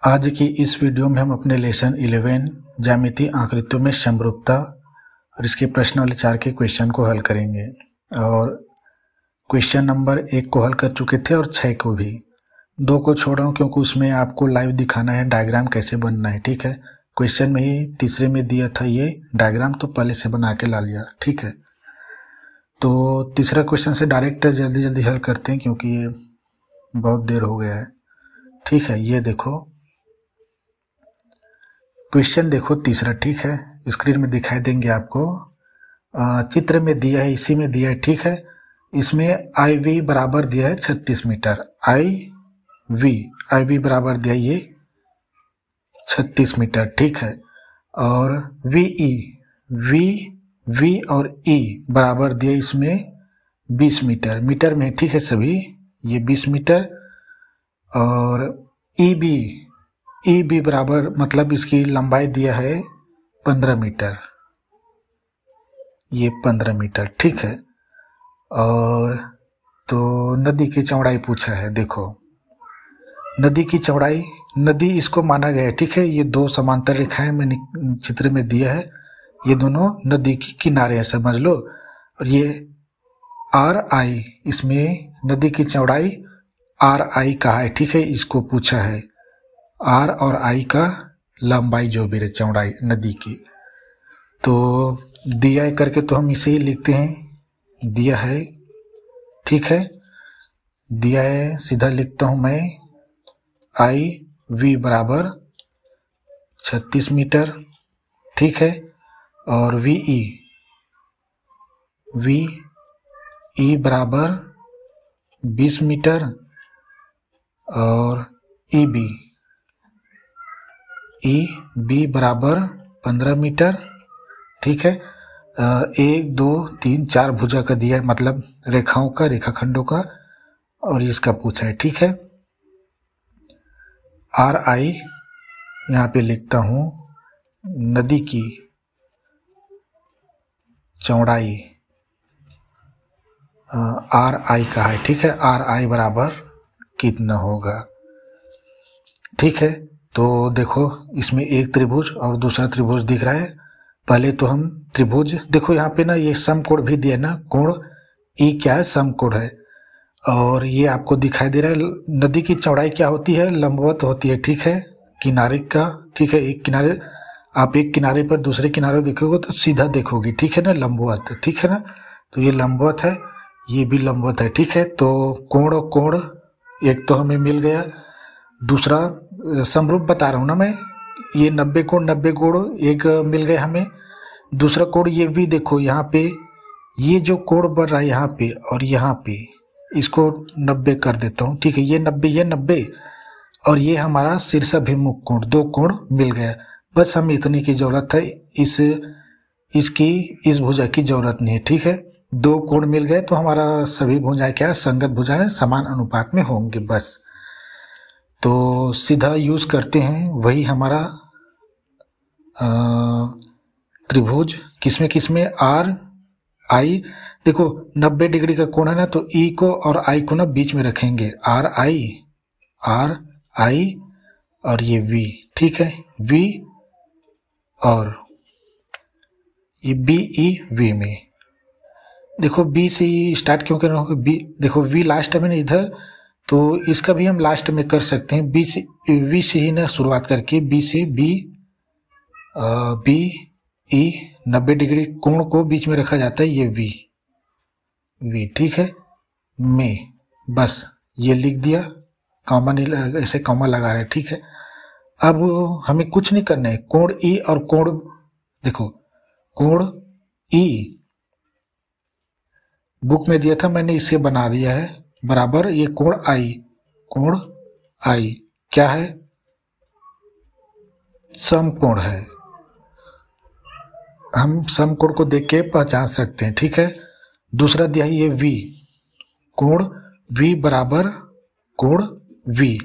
आज की इस वीडियो में हम अपने लेसन 11 ज्यामितीय आकृतियों में समरूपता और इसके प्रश्न वाले 4 के क्वेश्चन को हल करेंगे। और क्वेश्चन नंबर 1 को हल कर चुके थे और 6 को भी। 2 को छोड़ रहा हूँ क्योंकि उसमें आपको लाइव दिखाना है डायग्राम कैसे बनना है, ठीक है। क्वेश्चन में ही तीसरे में दिया था ये डायग्राम, तो पहले से बना के ला लिया, ठीक है। तो तीसरा क्वेश्चन से डायरेक्ट जल्दी जल्दी हल करते हैं क्योंकि ये बहुत देर हो गया है, ठीक है। ये देखो क्वेश्चन, देखो तीसरा, ठीक है। स्क्रीन में दिखाई देंगे आपको, चित्र में दिया है, इसी में दिया है, ठीक है। इसमें आई वी बराबर दिया है 36 मीटर। आई वी बराबर दिया ये 36 मीटर, ठीक है। और वी और ई बराबर दिया इसमें 20 मीटर, मीटर में, ठीक है सभी, ये 20 मीटर। और ई बी बराबर मतलब इसकी लंबाई दिया है 15 मीटर, ये 15 मीटर, ठीक है। और तो नदी की चौड़ाई पूछा है। देखो नदी की चौड़ाई, नदी इसको माना गया है, ठीक है। ये 2 समांतर रेखाएं मैंने चित्र में दिया है, ये दोनों नदी की किनारे हैं, समझ लो। और ये आर आई, इसमें नदी की चौड़ाई आर आई कहा है, ठीक है, इसको पूछा है। आर और आई का लंबाई जो भी है, चौड़ाई नदी की। तो दिया है करके तो हम इसे ही लिखते हैं, दिया है, ठीक है। दिया है, सीधा लिखता हूं मैं, आई वी बराबर 36 मीटर, ठीक है। और वी ई बराबर 20 मीटर। और ई बी बराबर 15 मीटर, ठीक है। 1 2 3 4 भुजा का दिया है, मतलब रेखाओं का, रेखाखंडों का, और इसका पूछा है, ठीक है। आर आई यहाँ पे लिखता हूँ, नदी की चौड़ाई आर आई का है, ठीक है। आर आई बराबर कितना होगा, ठीक है। तो देखो इसमें एक त्रिभुज और दूसरा त्रिभुज दिख रहा है। पहले तो हम त्रिभुज, देखो यहाँ पे ना ये समकोण भी दिया है ना, कोण ई क्या है, समकोण है। और ये आपको दिखाई दे रहा है, नदी की चौड़ाई क्या होती है, लंबवत होती है, ठीक है, किनारे का, ठीक है। एक किनारे, आप एक किनारे पर दूसरे किनारे देखोगे तो सीधा देखोगे, ठीक है ना, लंबवत, ठीक है ना। तो ये लंबवत है, ये भी लंबवत है, ठीक है। तो कोण और कोण एक तो हमें मिल गया, दूसरा समरूप बता रहा हूँ ना मैं, ये 90 कोण एक मिल गए हमें। दूसरा कोण ये भी देखो, यहाँ पे ये जो कोण बन रहा है यहाँ पे और यहाँ पे, इसको 90 कर देता हूँ, ठीक है। ये 90 और ये हमारा शीर्षाभिमुख कोण, 2 कोण मिल गया। बस हमें इतनी की जरूरत है, इस भुजा की जरूरत नहीं है, ठीक है। 2 कोण मिल गए तो हमारा सभी भुजाएं क्या है, संगत भुजाएं समान अनुपात में होंगे, बस। तो सीधा यूज करते हैं, वही हमारा त्रिभुज, किसमें आर आई। देखो 90 डिग्री का कोण है ना, तो ई को और आई को ना बीच में रखेंगे, आर आई और ये वी, ठीक है, वी और ये बी ई वी में। देखो बी से स्टार्ट क्यों कर रहा हूँ, बी देखो, वी लास्ट में इधर, तो इसका भी हम लास्ट में कर सकते हैं, वी से ही ना शुरुआत करके, बी से बी ई 90 डिग्री कोण को बीच में रखा जाता है, ये वी, ठीक है, में, बस ये लिख दिया, कॉमा नहीं, ऐसे कॉमा लगा रहे हैं, ठीक है। अब हमें कुछ नहीं करना है, कोण ई और कोण, देखो कोण ई बुक में दिया था, मैंने इसे बना दिया है, बराबर ये कोण आई क्या है, समकोण है। हम समकोण को देख के पहचान सकते हैं, ठीक है। दूसरा दिया है ये वी, कोण वी बराबर कोण वी,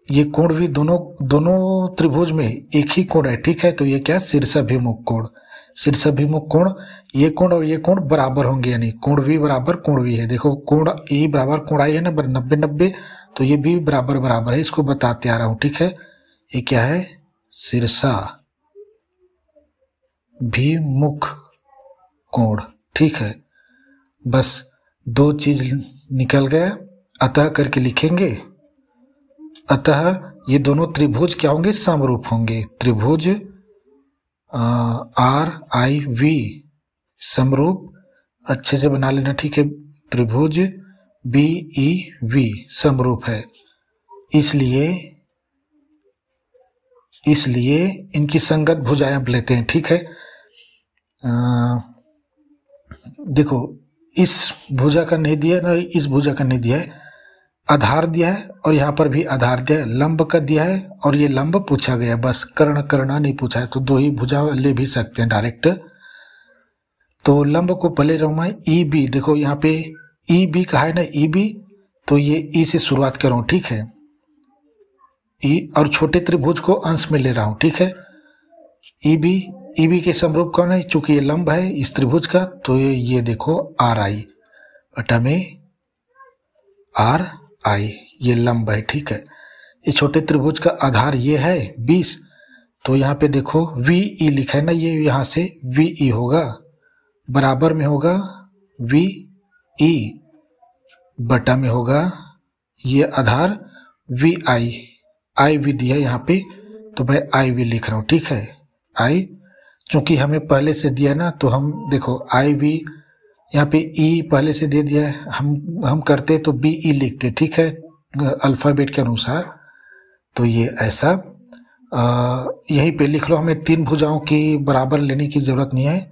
ये कोण वी दोनों त्रिभुज में एक ही कोण है, ठीक है। तो ये क्या, शीर्षाभिमुख कोण, शीर्षाभिमुख कोण, ये कोण और ये कोण बराबर होंगे, यानी कोण वी बराबर कोण वी है। देखो कोण ई बराबर कोण आई है ना, 90 तो ये भी बराबर है, इसको बताते आ रहा हूँ, ठीक है। ये क्या है, शीर्षा भिमुख कोण, ठीक है। बस दो चीज निकल गया, अतः करके लिखेंगे। अतः ये दोनों त्रिभुज क्या होंगे, समरूप होंगे। त्रिभुज RIV समरूप, अच्छे से बना लेना, ठीक है। त्रिभुज BEV समरूप है, इसलिए इनकी संगत भुजाएं अब लेते हैं, ठीक है। देखो इस भुजा का नहीं दिया ना, इस भुजा का नहीं दिया है, आधार दिया है और यहाँ पर भी आधार दिया है, लंब का दिया है और ये लंब पूछा गया, बस कर्ण करना नहीं पूछा है, तो दो ही भुजा ले भी सकते हैं डायरेक्ट। तो लंब को पहले रहूँ EB, देखो यहाँ पे EB कहा है ना, EB, तो ये E से शुरुआत कर रहा हूँ, ठीक है। E और छोटे त्रिभुज को अंश में ले रहा हूँ, ठीक है। EB के समरूप कौन है, चूंकि ये लंब है इस त्रिभुज का, तो ये देखो RI बटा में RI, ये लंब है, ठीक है। ये छोटे त्रिभुज का आधार ये है 20, तो यहाँ पे देखो VE लिखा है ना, ये यहाँ से VE होगा, बराबर में होगा VE, बटा में होगा ये आधार VI, I भी दिया यहाँ पे, तो मैं I भी लिख रहा हूँ, ठीक है। I चूंकि हमें पहले से दिया ना, तो हम देखो I भी यहाँ पे E पहले से दे दिया है, हम करते तो BE लिखते, ठीक है, अल्फाबेट के अनुसार। तो ये ऐसा यहीं पे लिख लो, हमें तीन भुजाओं की बराबर लेने की जरूरत नहीं है।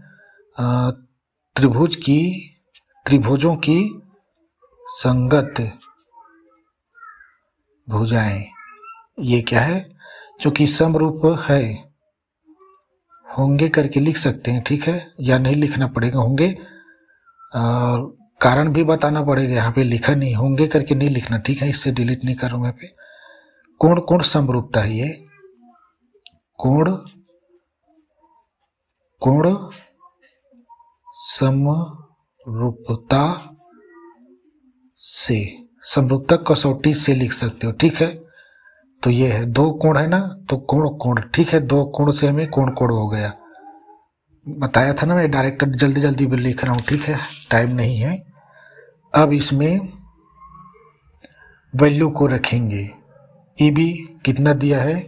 त्रिभुजों की संगत भुजाएं, ये क्या है, चूंकि समरूप है, होंगे करके लिख सकते हैं, ठीक है, या नहीं लिखना पड़ेगा होंगे, कारण भी बताना पड़ेगा, यहाँ पे लिखा नहीं, होंगे करके नहीं लिखना, ठीक है, इससे डिलीट नहीं कर रहा हूं मैं पे। कोण समरूपता है, ये कोण समरूपता से, समरूपता कसौटी से लिख सकते हो, ठीक है। तो ये है, दो कोण है ना, तो कोण, ठीक है, दो कोण से हमें कोण हो गया, बताया था ना, मैं डायरेक्ट जल्दी भी लिख रहा हूँ, ठीक है, टाइम नहीं है। अब इसमें वैल्यू को रखेंगे। EB कितना दिया है,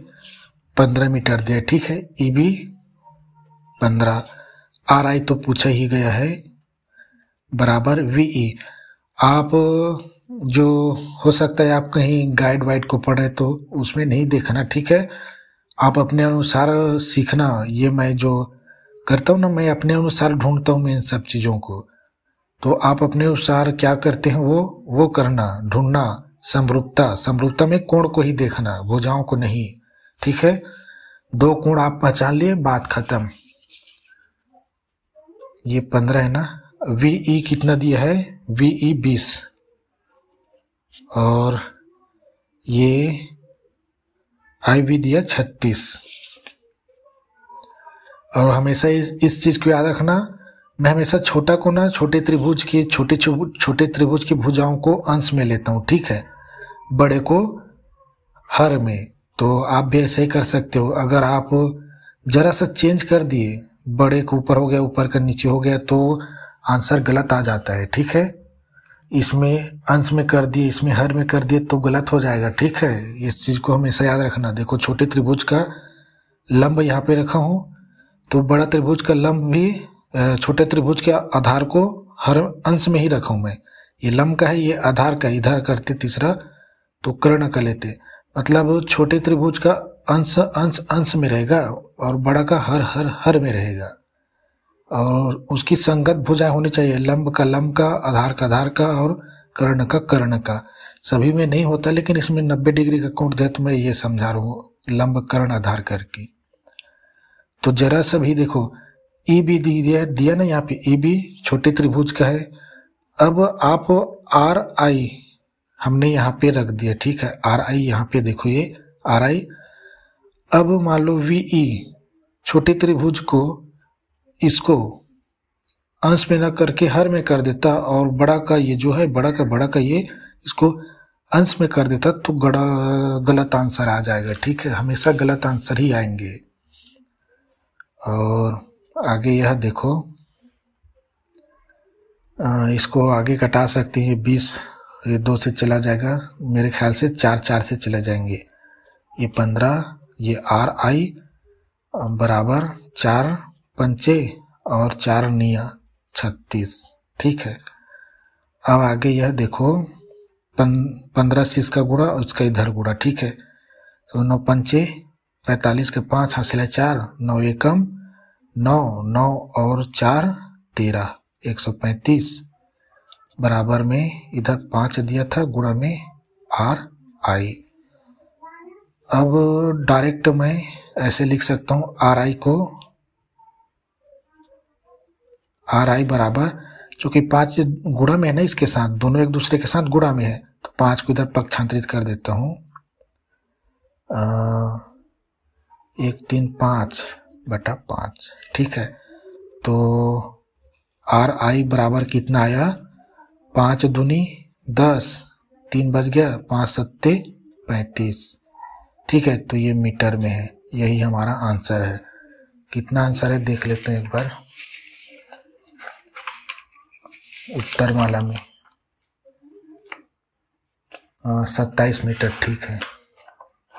15 मीटर दिया है, ठीक है, EB 15, RI तो पूछा ही गया है, बराबर VE। आप जो हो सकता है आप कहीं गाइड वाइड को पढ़े तो उसमें नहीं देखना, ठीक है, आप अपने अनुसार सीखना। ये मैं जो करता हूँ ना, मैं अपने अनुसार ढूंढता हूँ मैं इन सब चीज़ों को, तो आप अपने अनुसार क्या करते हैं वो करना, ढूंढना। समरूपता में कोण को ही देखना, भुजाओं को नहीं, ठीक है। दो कोण आप पहचान लिए, बात खत्म। ये 15 है ना, VE कितना दिया है, VE 20, और ये IB दिया 36। और हमेशा इस चीज को याद रखना, मैं हमेशा छोटा को ना छोटे त्रिभुज की भुजाओं को अंश में लेता हूँ, ठीक है, बड़े को हर में। तो आप भी ऐसे ही कर सकते हो, अगर आप जरा सा चेंज कर दिए, बड़े को ऊपर हो गया, ऊपर का नीचे हो गया, तो आंसर गलत आ जाता है, ठीक है। इसमें अंश में कर दिए, इसमें हर में कर दिए तो गलत हो जाएगा, ठीक है। इस चीज को हमेशा याद रखना। देखो छोटे त्रिभुज का लंब यहाँ पे रखा हूँ, तो बड़ा त्रिभुज का लंब भी छोटे त्रिभुज के आधार को हर अंश में ही रखा हूँ मैं। ये लंब का है, ये आधार का, इधर करते तीसरा तो कर्ण का लेते, मतलब छोटे त्रिभुज का अंश में रहेगा और बड़ा का हर में रहेगा, और उसकी संगत भुजाएं होनी चाहिए, लंब का, आधार का और कर्ण का। सभी में नहीं होता, लेकिन इसमें 90 डिग्री का कोण दे, तो मैं ये समझा रहा हूँ, लंब कर्ण आधार करके। तो जरा सा भी देखो, EB दिया ना, यहाँ पे EB छोटे त्रिभुज का है। अब आप RI हमने यहाँ पे रख दिया, ठीक है, RI यहाँ पे देखो, ये RI। अब मान लो VE छोटे त्रिभुज को, इसको अंश में ना करके हर में कर देता, और बड़ा का ये जो है, बड़ा का ये इसको अंश में कर देता तो गलत आंसर आ जाएगा। ठीक है, हमेशा गलत आंसर ही आएंगे। और आगे यह देखो, इसको आगे कटा सकते हैं। 20 ये 2 से चला जाएगा, मेरे ख्याल से 4 से चले जाएंगे। ये 15, ये RI बराबर 4 पंचे और 4 निया 36। ठीक है, अब आगे यह देखो 15 से इसका गुणा और इसका इधर गुणा। ठीक है, तो 9 पंचे 45 के 5 हासिल 4, 9 एकम 9, 9 और 4 13, 135 बराबर में इधर 5 दिया था, गुणा में RI। अब डायरेक्ट मैं ऐसे लिख सकता हूँ RI को, RI बराबर, चूंकि 5 गुणा में है ना, इसके साथ दोनों एक दूसरे के साथ गुणा में है, तो 5 को इधर पक्षांतरित कर देता हूँ। 135/5। ठीक है, तो RI बराबर कितना आया, 5 दूनी 10, 3 बच गया, 5 सत्ते 35। ठीक है, तो ये मीटर में है, यही हमारा आंसर है। कितना आंसर है देख लेते हैं एक बार उत्तरमाला में। 27 मीटर। ठीक है,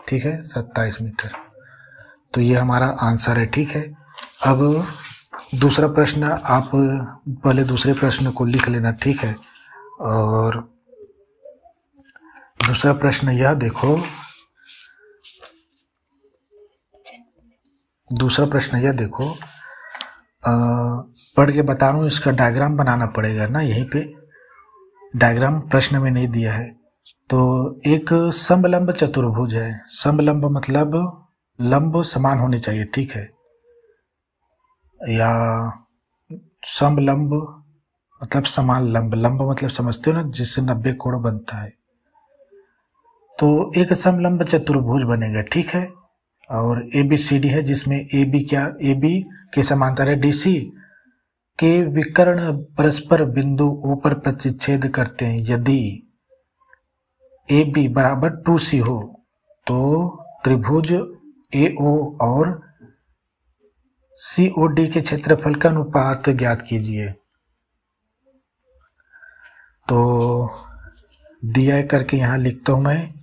ठीक है, 27 मीटर। तो ये हमारा आंसर है। ठीक है, अब दूसरा प्रश्न, आप पहले दूसरे प्रश्न को लिख लेना। ठीक है, और दूसरा प्रश्न यह देखो, दूसरा प्रश्न यह देखो, पढ़ के बता रहा हूँ, इसका डायग्राम बनाना पड़ेगा ना, यहीं पे डायग्राम प्रश्न में नहीं दिया है। तो एक समलंब चतुर्भुज है। समलंब मतलब लंब समान होने चाहिए। ठीक है, या समलंब मतलब समान लंब, लंब मतलब समझते हो ना, जिससे 90 कोण बनता है। तो एक समलंब चतुर्भुज बनेगा। ठीक है, और ABCD है, जिसमें AB के समांतर है DC के विकर्ण परस्पर बिंदु O पर प्रतिच्छेद करते हैं। यदि AB बराबर 2C हो तो त्रिभुज AO और COD के क्षेत्रफल का अनुपात ज्ञात कीजिए। तो दिया है करके यहाँ लिखता हूं मैं,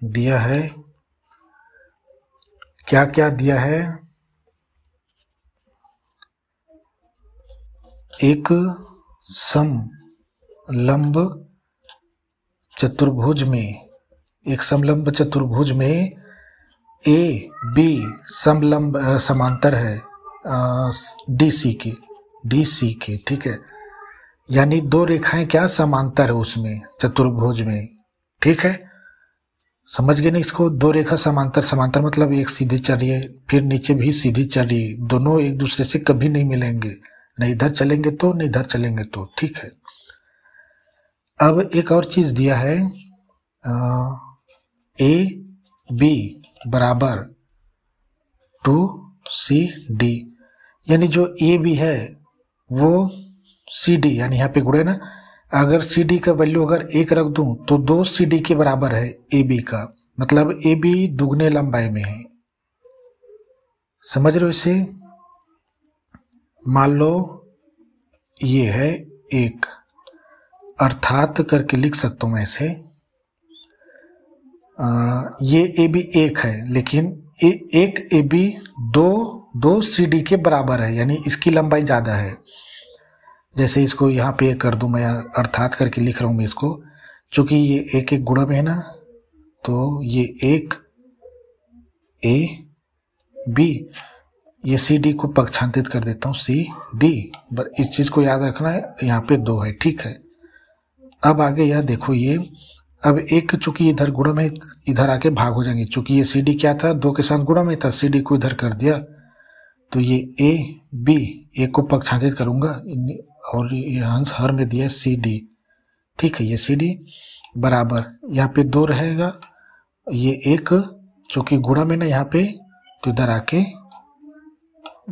दिया है, क्या क्या दिया है, एक समलंब चतुर्भुज में, एक समलंब चतुर्भुज में AB समलंब समांतर है DC के। ठीक है, यानी 2 रेखाएं क्या समांतर है उसमें, चतुर्भुज में। ठीक है, समझ गए ना इसको, 2 रेखा समांतर, समांतर मतलब एक सीधी चल रही है, फिर नीचे भी सीधी चल रही है, दोनों एक दूसरे से कभी नहीं मिलेंगे, न इधर चलेंगे तो न इधर चलेंगे तो। ठीक है, अब एक और चीज दिया है, AB बराबर 2CD, यानी जो AB है वो CD, यानी यहाँ पे गुणे ना, अगर CD का वैल्यू अगर 1 रख दूं तो 2 CD के बराबर है AB का, मतलब AB दुगने लंबाई में है। समझ रहे हो इसे? मान लो ये है 1, अर्थात करके लिख सकता हूं मैं इसे, ये AB 1 है, लेकिन एक AB 2 CD के बराबर है, यानी इसकी लंबाई ज्यादा है। जैसे इसको यहाँ पे कर दूं मैं, अर्थात करके लिख रहा हूं मैं इसको, चूंकि ये एक गुणा में है ना, तो ये 1 AB, ये CD को पक्षांतरित कर देता हूँ CD, इस चीज को याद रखना है, यहाँ पे 2 है। ठीक है, अब आगे यह देखो, ये अब 1 चूंकि इधर गुणा में, इधर आके भाग हो जाएंगे, चूंकि ये CD क्या था, 2 के साथ गुणा में था, CD को इधर कर दिया, तो ये AB, एक को पक्षांतरित करूंगा, और ये अंश हर में दिया CD। ठीक है, ये CD बराबर यहाँ पे 2 रहेगा, ये 1 चूंकि गुणा में ना यहाँ पे, तो इधर आके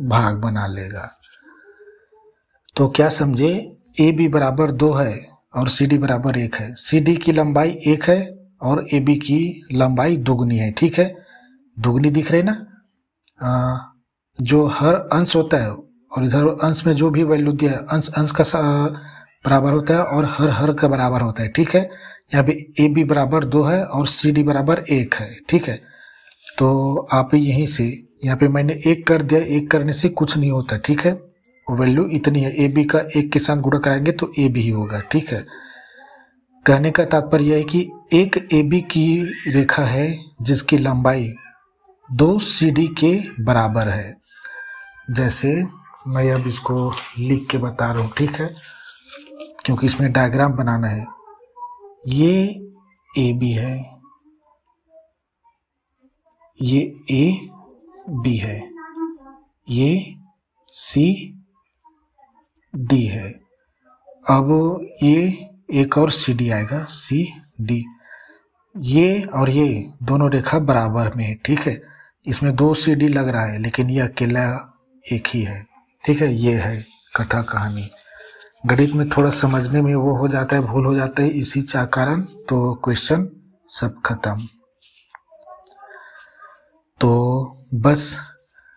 भाग बना लेगा। तो क्या समझे, AB बराबर 2 है और सी डी बराबर 1 है। सी डी की लंबाई 1 है और ए बी की लंबाई दुगनी है, ठीक है, दुगनी दिख रही ना। जो हर अंश होता है और इधर अंश में जो भी वैल्यू दिया है अंश अंश का बराबर होता है और हर का बराबर होता है, ठीक है। यहाँ पे ए बी बराबर 2 है और सी डी बराबर 1 है, ठीक है। तो आप यहीं से यहाँ पे मैंने 1 कर दिया, 1 करने से कुछ नहीं होता, ठीक है। वैल्यू इतनी है, ए बी का 1 के साथ गुणा कराएंगे तो ए बी ही होगा, ठीक है। कहने का तात्पर्य यह है कि एक ए बी की रेखा है जिसकी लंबाई 2 सी डी के बराबर है। जैसे मैं अब इसको लिख के बता रहा हूँ, ठीक है, क्योंकि इसमें डायग्राम बनाना है। ये ए बी है, ये ए बी है, ये सी डी है। अब ये एक और सी डी आएगा, सी डी। ये और ये दोनों रेखा बराबर में है, ठीक है। इसमें 2 सी डी लग रहा है लेकिन ये अकेला एक ही है, ठीक है। ये है कथा कहानी। गणित में थोड़ा समझने में वो हो जाता है, भूल हो जाता है, इसी कारण तो क्वेश्चन सब खत्म। तो बस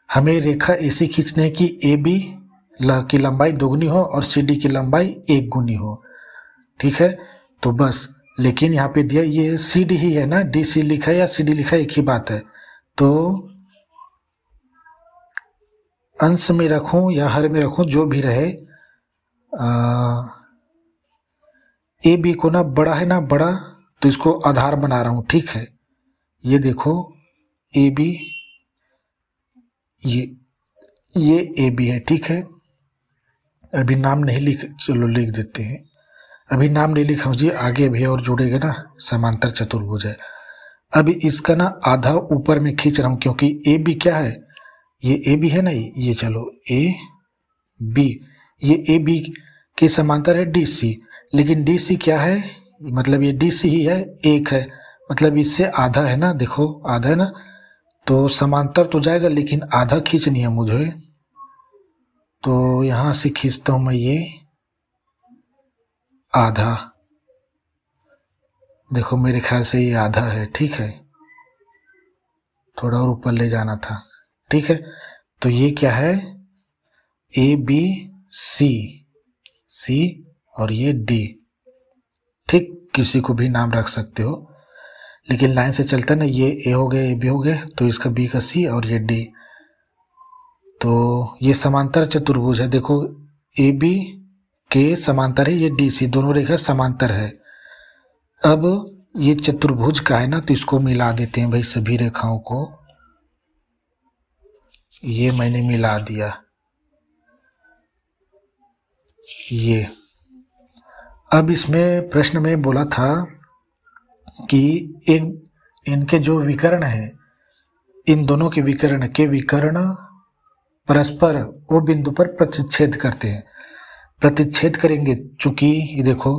हमें रेखा ऐसी खींचनी है कि ए बी की लंबाई दोगुनी हो और सी डी की लंबाई 1 गुनी हो, ठीक है। तो बस, लेकिन यहाँ पे दिया ये सी डी ही है ना, डी सी लिखा है या सी डी लिखा है एक ही बात है। तो अंश में रखूं या हर में रखूं, जो भी रहे, ए बी को ना बड़ा है ना बड़ा, तो इसको आधार बना रहा हूं, ठीक है। ये देखो ए बी, ये ए बी है, ठीक है। अभी नाम नहीं लिख, चलो लिख देते हैं। अभी नाम नहीं लिखा हूं जी, आगे भी और जुड़ेगा ना, समांतर चतुर्भुज है। अभी इसका ना आधा ऊपर में खींच रहा हूं क्योंकि ए बी क्या है, ये ए बी है ना, ये चलो ए बी, ये ए बी के समांतर है डी सी, लेकिन डी सी क्या है, मतलब ये डी सी ही है, 1 है, मतलब इससे आधा है ना, देखो आधा है ना, तो समांतर तो जाएगा लेकिन आधा खींचनी है मुझे। तो यहां से खींचता हूं मैं ये आधा, देखो मेरे ख्याल से ये आधा है, ठीक है, थोड़ा और ऊपर ले जाना था, ठीक है। तो ये क्या है, ए बी सी, सी और ये डी, ठीक, किसी को भी नाम रख सकते हो, लेकिन लाइन से चलता है ना, ये ए हो गए, ए बी हो गए, तो इसका बी का सी और ये डी। तो ये समांतर चतुर्भुज है, देखो ए बी के समांतर है ये डी सी, दोनों रेखा समांतर है। अब ये चतुर्भुज का है ना, तो इसको मिला देते हैं भाई, सभी रेखाओं को। ये मैंने मिला दिया, ये। अब इसमें प्रश्न में बोला था कि एक इनके जो विकर्ण है, इन दोनों के विकर्ण परस्पर वो बिंदु पर प्रतिच्छेद करते हैं। प्रतिच्छेद करेंगे, चूंकि ये देखो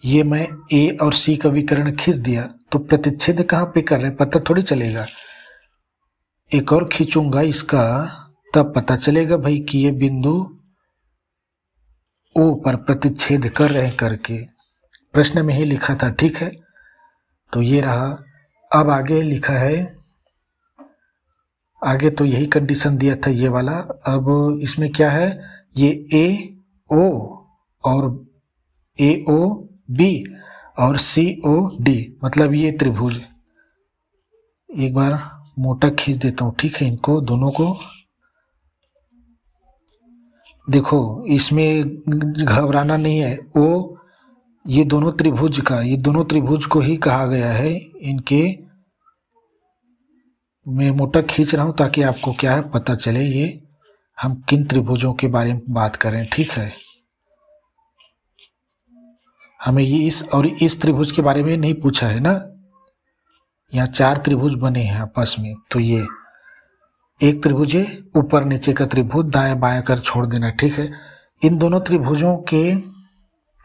ये मैं ए और सी का विकर्ण खींच दिया, तो प्रतिच्छेद कहाँ पे कर रहे हैं पता थोड़ी चलेगा। एक और खींचूंगा इसका, तब पता चलेगा भाई कि ये बिंदु ओ पर प्रतिच्छेद कर रहे हैं करके। प्रश्न में ही लिखा था, ठीक है। तो ये रहा। अब आगे लिखा है, आगे तो यही कंडीशन दिया था ये वाला। अब इसमें क्या है, ये ए ओ और ए ओ बी और सी ओ डी, मतलब ये त्रिभुज। एक बार मोटा खींच देता हूं, ठीक है, इनको दोनों को। देखो इसमें घबराना नहीं है, ओ ये दोनों त्रिभुज का, ये दोनों त्रिभुज को ही कहा गया है। इनके मैं मोटा खींच रहा हूं ताकि आपको क्या है पता चले ये हम किन त्रिभुजों के बारे में बात करें, ठीक है। हमें ये इस त्रिभुज के बारे में नहीं पूछा है ना। यहाँ 4 त्रिभुज बने हैं आपस में, तो ये एक त्रिभुज है, ऊपर नीचे का त्रिभुज, दाएं बाएं कर छोड़ देना, ठीक है। इन दोनों त्रिभुजों के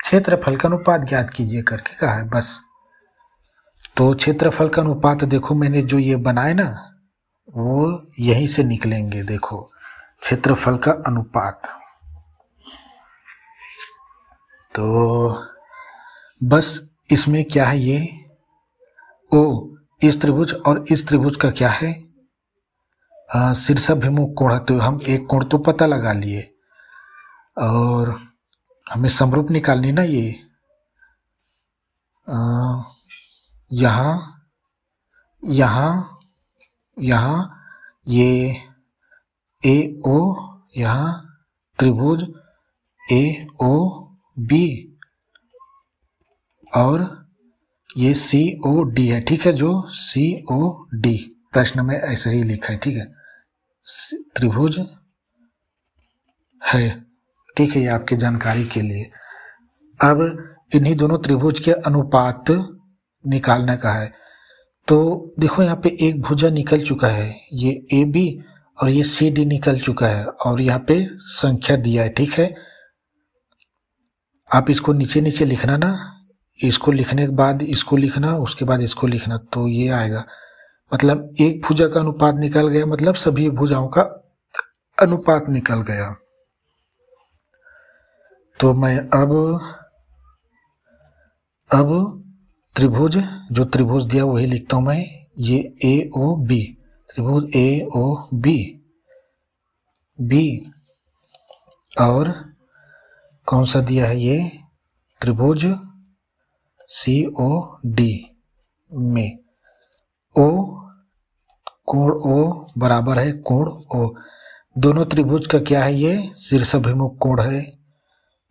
क्षेत्रफल का अनुपात ज्ञात कीजिए करके कहा है, बस। तो क्षेत्रफल का अनुपात देखो मैंने जो ये बनाए ना, वो यहीं से निकलेंगे। देखो क्षेत्रफल का अनुपात, तो बस इसमें क्या है, ये ओ इस त्रिभुज और इस त्रिभुज का क्या है, शीर्षाभिमुख कोण है। तो हम एक कोण तो पता लगा लिए और हमें समरूप निकालनी ना, ये यहाँ यहाँ यहाँ ये ए ओ, यहाँ त्रिभुज ए ओ बी और ये सी ओ डी है, ठीक है, जो सी ओ डी प्रश्न में ऐसे ही लिखा है, ठीक है, त्रिभुज है, ठीक है, ये आपकी जानकारी के लिए। अब इन्हीं दोनों त्रिभुज के अनुपात निकालने का है। तो देखो यहाँ पे एक भुजा निकल चुका है, ये ए बी और ये सी डी निकल चुका है और यहाँ पे संख्या दिया है, ठीक है। आप इसको नीचे नीचे लिखना ना, इसको लिखने के बाद इसको लिखना, उसके बाद इसको लिखना, तो ये आएगा। मतलब एक भुजा का अनुपात निकल गया, मतलब सभी भुजाओं का अनुपात निकल गया। तो मैं अब त्रिभुज, जो त्रिभुज दिया वही लिखता हूं मैं, ये ए ओ बी, त्रिभुज ए ओ बी बी और कौन सा दिया है, ये त्रिभुज सी ओ डी में ओ, कोण ओ बराबर है कोण ओ। दोनों त्रिभुज का क्या है, ये शीर्षाभिमुख कोण है,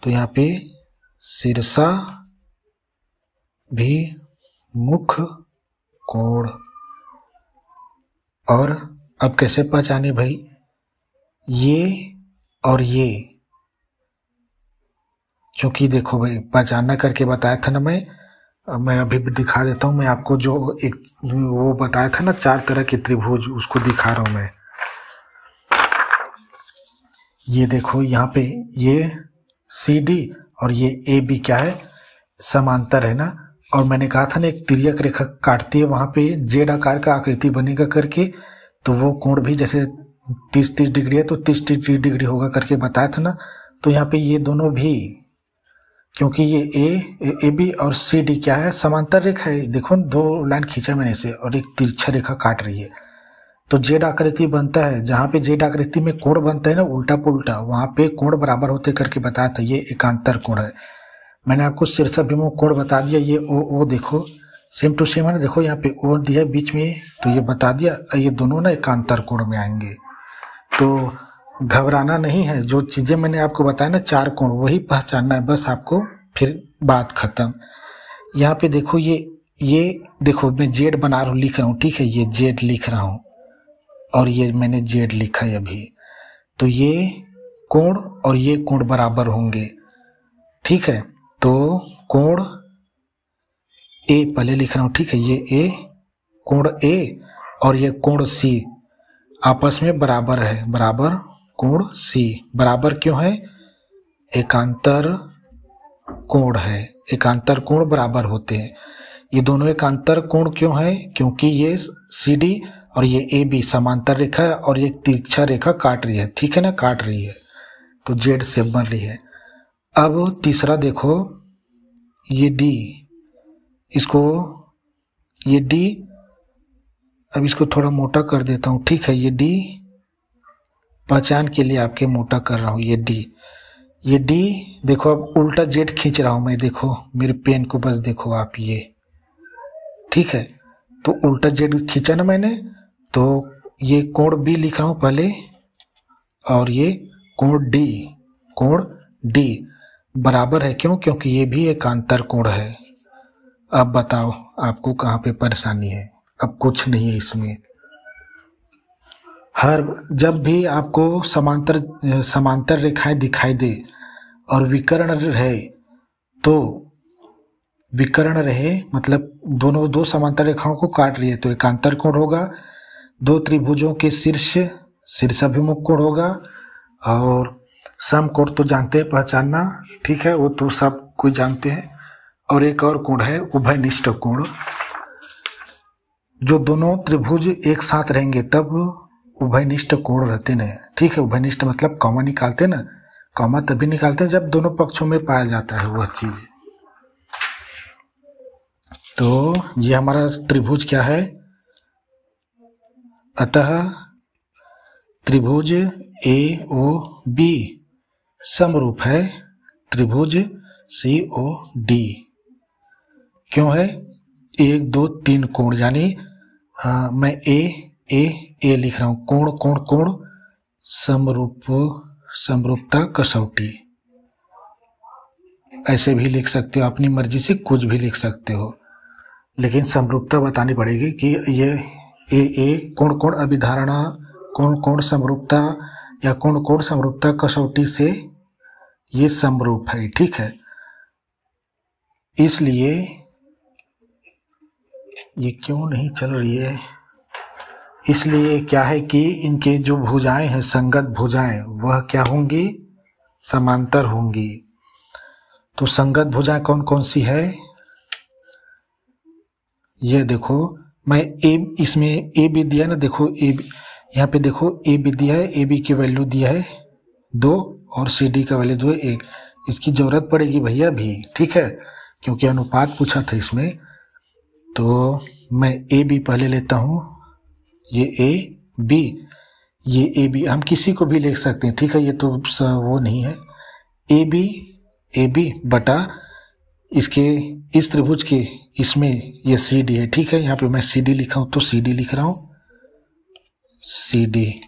तो यहाँ पे शीर्षा भी मुख कोण। और अब कैसे पहचाने भाई, ये और ये, चूंकि देखो भाई पहचानना करके बताया था ना, मैं अभी भी दिखा देता हूं। मैं आपको जो एक वो बताया था ना 4 तरह के त्रिभुज, उसको दिखा रहा हूं मैं। ये देखो यहाँ पे ये सी डी और ये ए बी क्या है, समांतर है ना। और मैंने कहा था ना एक तिर्यक रेखा काटती है, वहां पे जेड आकार का आकृति बनेगा करके, तो वो कोण भी जैसे 30-30 डिग्री है तो 30 डिग्री होगा करके बताया था ना। तो यहाँ पे ये दोनों भी, क्योंकि ये ए बी और सी डी क्या है, समांतर रेखा है। देखो 2 लाइन खींचा मैंने से और एक तिरछा रेखा काट रही है, तो जेड आकृति बनता है। जहाँ पे जेड आकृति में कोण बनता है ना उल्टा पुल्टा, वहां पे कोण बराबर होते करके बताया था, ये एकांतर कोण है। मैंने आपको शीर्षाभिमुख कोण बता दिया, ये ओ देखो सेम टू सेम है ना, देखो यहाँ पे ओ दिया बीच में, तो ये बता दिया, ये दोनों ना एकांतर कोण में आएंगे। तो घबराना नहीं है, जो चीजें मैंने आपको बताया ना 4 कोण, वही पहचानना है बस आपको, फिर बात खत्म। यहाँ पे देखो ये देखो मैं जेड बना रहा हूँ, लिख रहा हूँ, ठीक है, ये जेड लिख रहा हूँ और ये मैंने जेड लिखा है अभी। तो ये कोण और ये कोण बराबर होंगे, ठीक है। तो कोण ए पहले लिख रहा हूं, ठीक है, ये ए, कोण ए और ये कोण सी आपस में बराबर है, बराबर कोण सी। बराबर क्यों है, एकांतर कोण है, एकांतर कोण बराबर होते हैं। ये दोनों एकांतर कोण क्यों है, क्योंकि ये सी डी और ये ए बी समांतर रेखा है और ये तिरछा रेखा काट रही है, ठीक है ना, काट रही है, तो जेड शेप बन रही है। अब तीसरा देखो, ये डी, इसको ये डी, अब इसको थोड़ा मोटा कर देता हूँ, ठीक है, ये डी पहचान के लिए आपके मोटा कर रहा हूँ, ये डी देखो, अब उल्टा जेड खींच रहा हूँ मैं, देखो मेरे पेन को बस देखो आप, ये ठीक है, तो उल्टा जेड खींचा ना मैंने, तो ये कोण बी लिख रहा हूँ पहले और ये कोण डी बराबर है, क्यों, क्योंकि ये भी एकांतर कोण है। अब बताओ आपको कहाँ पे परेशानी है, अब कुछ नहीं है इसमें। जब भी आपको समांतर रेखाएं दिखाई दे और विकर्ण रहे मतलब दो समांतर रेखाओं को काट रही है, तो एकांतर कोण होगा। 2 त्रिभुजों के शीर्षाभिमुख कोण होगा। और समकोण तो जानते हैं पहचानना, ठीक है, वो तो सब कोई जानते हैं। और एक और कोण है उभयनिष्ठ कोण, जो दोनों त्रिभुज एक साथ रहेंगे तब उभयनिष्ठ कोण रहते हैं, ठीक है। उभयनिष्ठ मतलब कॉमा निकालते ना, कॉमा तभी निकालते हैं जब दोनों पक्षों में पाया जाता है वह चीज। तो ये हमारा त्रिभुज क्या है, अतः त्रिभुज AOB समरूप है त्रिभुज COD। क्यों है, 1 2 3 कोण, यानी मैं ए लिख रहा हूँ, कोण कोण कोण समरूपता कसौटी, ऐसे भी लिख सकते हो, अपनी मर्जी से कुछ भी लिख सकते हो, लेकिन समरूपता बतानी पड़ेगी कि ये ए कोण कोण अभिधारणा, कोण कोण समरूपता या कोण कोण समरूपता कसौटी से ये समरूप है, ठीक है। इसलिए ये क्यों नहीं चल रही है, इसलिए क्या है कि इनके जो भुजाएं हैं, संगत भुजाएं, वह क्या होंगी, समांतर होंगी। तो संगत भुजाएं कौन कौन सी है, ये देखो, मैं इसमें ए बी दिया ना, देखो ए, यहाँ पे देखो ए बी दिया है, ए बी की वैल्यू दिया है 2 और सी डी का वैल्यू 2 है 1। इसकी जरूरत पड़ेगी भैया भी, ठीक है, क्योंकि अनुपात पूछा था इसमें। तो मैं ए बी पहले लेता हूँ, ये ए बी, ये ए बी हम किसी को भी लिख सकते हैं, ठीक है, ये तो वो नहीं है। ए बी बटा इसके इस त्रिभुज के इसमें ये सी डी है, ठीक है, यहाँ पे मैं सी डी लिखा हूँ तो सी डी लिख रहा हूँ, सी डी।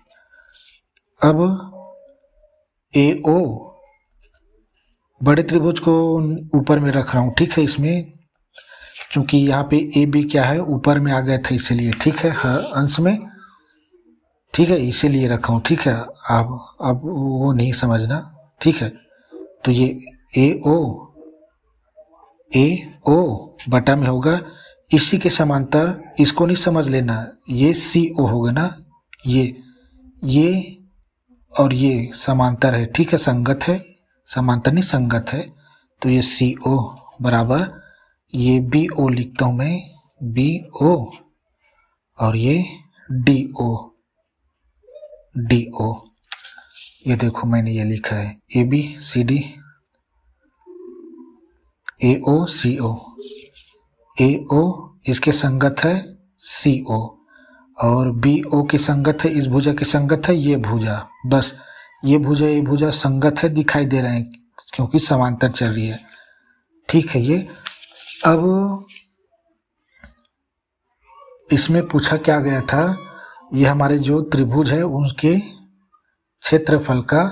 अब ए ओ बड़े त्रिभुज को ऊपर में रख रहा हूँ, ठीक है, इसमें चूंकि यहाँ पे ए बी क्या है, ऊपर में आ गया था इसीलिए, ठीक है, हर अंश में, ठीक है, इसीलिए रखा हूँ, ठीक है। अब वो नहीं समझना, ठीक है। तो ये ए ओ बटा में होगा, इसी के समांतर, इसको नहीं समझ लेना, ये सी ओ होगा ना, ये और ये समांतर है, ठीक है, संगत है, समांतर नहीं संगत है। तो ये सी ओ बराबर ये बी ओ लिखता हूं मैं, बी ओ, और ये डी ओ, ये देखो मैंने ये लिखा है ए बी सी डी, ए ओ सी ओ, ए ओ इसके संगत है सी ओ, और बी ओ की संगत है, इस भुजा की संगत है ये भुजा, बस ये भुजा संगत है, दिखाई दे रहे हैं क्योंकि समांतर चल रही है, ठीक है। ये अब इसमें पूछा क्या गया था, ये हमारे जो त्रिभुज है उनके क्षेत्रफल का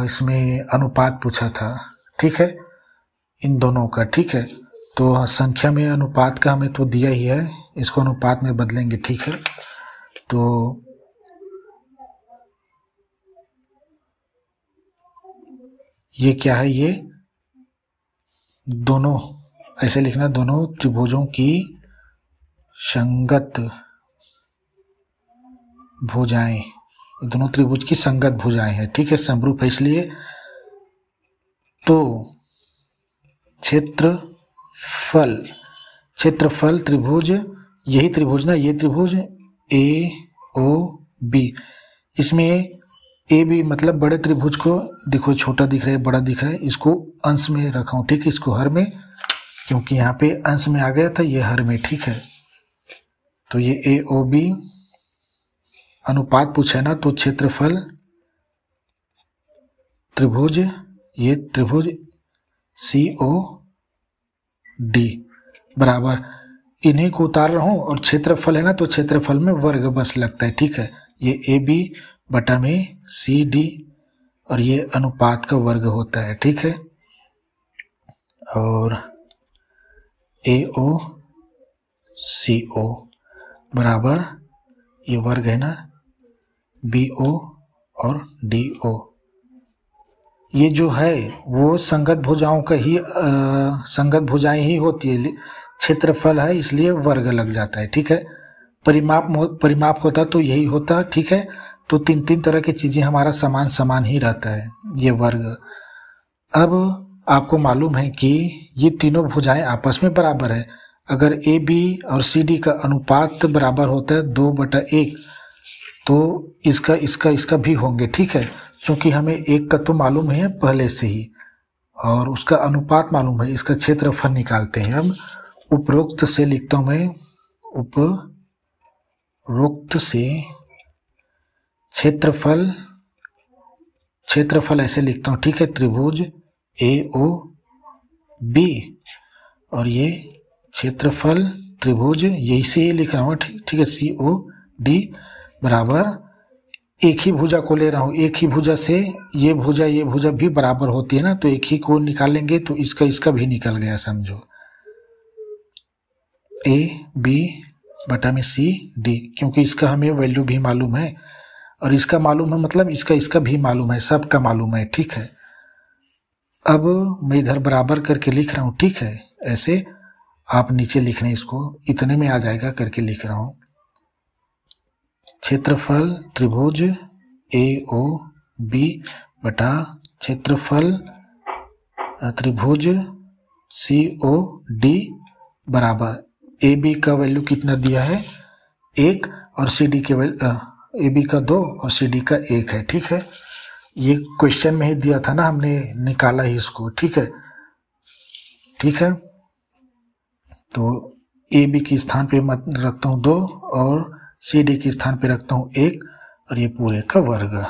इसमें अनुपात पूछा था, ठीक है, इन दोनों का, ठीक है। तो संख्या में अनुपात का हमें तो दिया ही है, इसको अनुपात में बदलेंगे, ठीक है। तो ये क्या है, ये दोनों ऐसे लिखना, दोनों त्रिभुजों की संगत भुजाएं, दोनों त्रिभुज की संगत भुजाएं हैं, ठीक है, समरूप है इसलिए। तो क्षेत्रफल त्रिभुज, यही त्रिभुज ना, ये त्रिभुज ए ओ बी, इसमें ए बी मतलब बड़े त्रिभुज को देखो छोटा दिख रहा है, बड़ा दिख रहा है, इसको अंश में रखा हूं, ठीक है, इसको हर में, क्योंकि यहाँ पे अंश में आ गया था, ये हर में, ठीक है। तो ये ए ओ बी अनुपात पूछा है ना, तो क्षेत्रफल त्रिभुज, ये त्रिभुज सी ओ डी बराबर, इन्हीं को उतार रहा हूं, और क्षेत्रफल है ना, तो क्षेत्रफल में वर्ग बस लगता है, ठीक है, ये ए बी बटा में सी डी, और ये अनुपात का वर्ग होता है, ठीक है। और ए ओ सी ओ बराबर ये वर्ग है ना, बी ओ और डी ओ, ये जो है वो संगत भुजाओं का ही संगत भुजाएं ही होती है, क्षेत्रफल है इसलिए वर्ग लग जाता है, ठीक है। परिमाप होता तो यही होता, ठीक है। तो तीन तरह की चीजें हमारा समान ही रहता है, ये वर्ग। अब आपको मालूम है कि ये तीनों भुजाएं आपस में बराबर है, अगर ए बी और सी डी का अनुपात बराबर होता है 2/1, तो इसका भी होंगे, ठीक है, क्योंकि हमें एक का तो मालूम है पहले से ही, और उसका अनुपात मालूम है, इसका क्षेत्रफल निकालते हैं हम, उपरोक्त से लिखता हूं मैं, उपरोक्त से क्षेत्रफल ऐसे लिखता हूं, ठीक है। त्रिभुज AOB और ये क्षेत्रफल त्रिभुज, यही से ही लिख रहा हूँ, ठीक है। COD बराबर, एक ही भुजा को ले रहा हूँ, एक ही भुजा से ये भुजा भी बराबर होती है ना, तो एक ही को निकालेंगे तो इसका भी निकल गया समझो। AB बटा में CD, क्योंकि इसका हमें वैल्यू भी मालूम है और इसका मालूम है, मतलब इसका भी मालूम है, सबका मालूम है, ठीक है। अब मैं इधर बराबर करके लिख रहा हूँ, ठीक है। ऐसे आप नीचे लिख रहे हैं, इसको इतने में आ जाएगा करके लिख रहा हूँ। क्षेत्रफल त्रिभुज AOB बटा क्षेत्रफल त्रिभुज COD बराबर, AB का वैल्यू कितना दिया है 1 और CD के AB का 2 और CD का 1 है, ठीक है। ये क्वेश्चन में ही दिया था ना, हमने निकाला ही इसको, ठीक है। तो AB के स्थान पे मत रखता हूँ 2 और CD के स्थान पे रखता हूँ 1 और ये पूरे का वर्ग,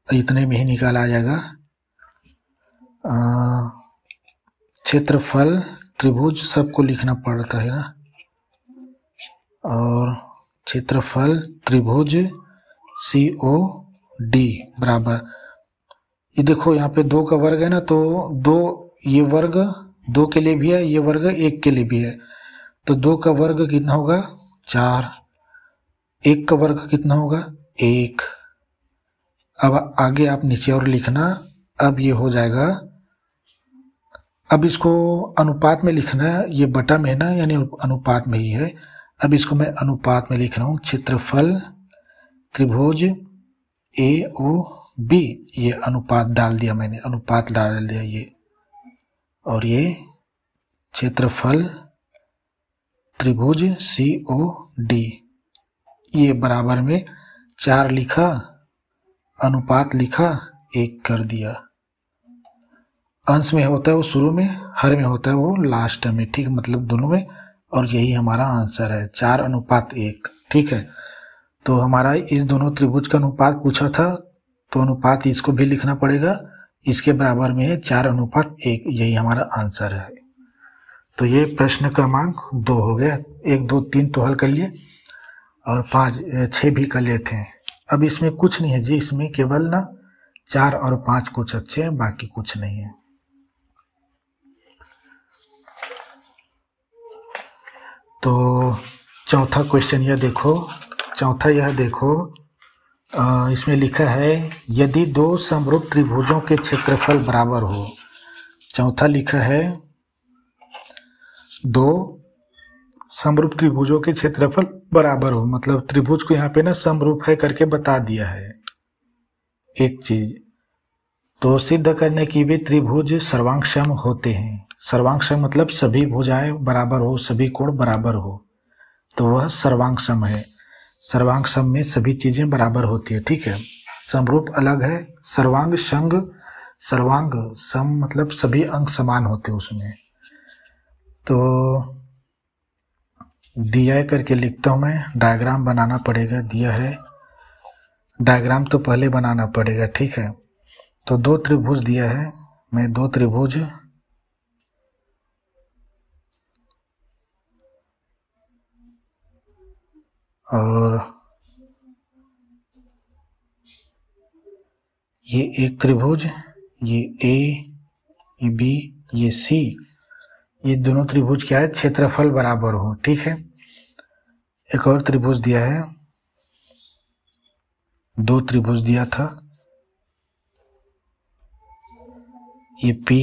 इतने में ही निकाला आ जाएगा। क्षेत्रफल त्रिभुज सबको लिखना पड़ता है ना, और क्षेत्रफल त्रिभुज COD बराबर, ये देखो यहाँ पे 2 का वर्ग है ना, तो 2, ये वर्ग 2 के लिए भी है, ये वर्ग 1 के लिए भी है, तो 2 का वर्ग कितना होगा 4, 1 का वर्ग कितना होगा 1। अब आगे आप नीचे और लिखना, अब ये हो जाएगा, अब इसको अनुपात में लिखना है, ये बटा में है ना, यानी अनुपात में ही है। अब इसको मैं अनुपात में लिख रहा हूँ, क्षेत्रफल त्रिभुज AOB, ये अनुपात डाल दिया मैंने, अनुपात डाल दिया ये, और ये क्षेत्रफल त्रिभुज COD, ये बराबर में 4 लिखा, अनुपात लिखा, 1 कर दिया। अंश में होता है वो शुरू में, हर में होता है वो लास्ट में, ठीक, मतलब दोनों में, और यही हमारा आंसर है 4:1, ठीक है। तो हमारा इस दोनों त्रिभुज का अनुपात पूछा था, तो अनुपात इसको भी लिखना पड़ेगा, इसके बराबर में है 4:1, यही हमारा आंसर है। तो ये प्रश्न क्रमांक 2 हो गया। 1 2 3 तो हल कर लिए और 5 6 भी कर लेते हैं। अब इसमें कुछ नहीं है जी, इसमें केवल ना 4 और 5 कुछ अच्छे हैं, बाकी कुछ नहीं है। तो चौथा क्वेश्चन यह देखो, इसमें लिखा है यदि 2 समरूप त्रिभुजों के क्षेत्रफल बराबर हो। चौथा लिखा है 2 समरूप त्रिभुजों के क्षेत्रफल बराबर हो, मतलब त्रिभुज को यहाँ पे ना समरूप है करके बता दिया है एक चीज। तो सिद्ध करने की भी त्रिभुज सर्वांगसम होते हैं। सर्वांगसम मतलब सभी भुजाएं बराबर हो, सभी कोण बराबर हो, तो वह सर्वांगसम है। सर्वांगसम में सभी चीजें बराबर होती है, ठीक है। समरूप अलग है, सर्वांग संग, सर्वांग सम मतलब सभी अंग समान होते हैं उसमें। तो दिया है करके लिखता हूं मैं, डायग्राम बनाना पड़ेगा, दिया है डायग्राम तो पहले बनाना पड़ेगा, ठीक है। तो 2 त्रिभुज दिया है, मैं 2 त्रिभुज और ये एक त्रिभुज, ये A, ये B, ये C, ये दोनों त्रिभुज क्या है क्षेत्रफल बराबर हो, ठीक है। एक और त्रिभुज दिया है, 2 त्रिभुज दिया था, ये P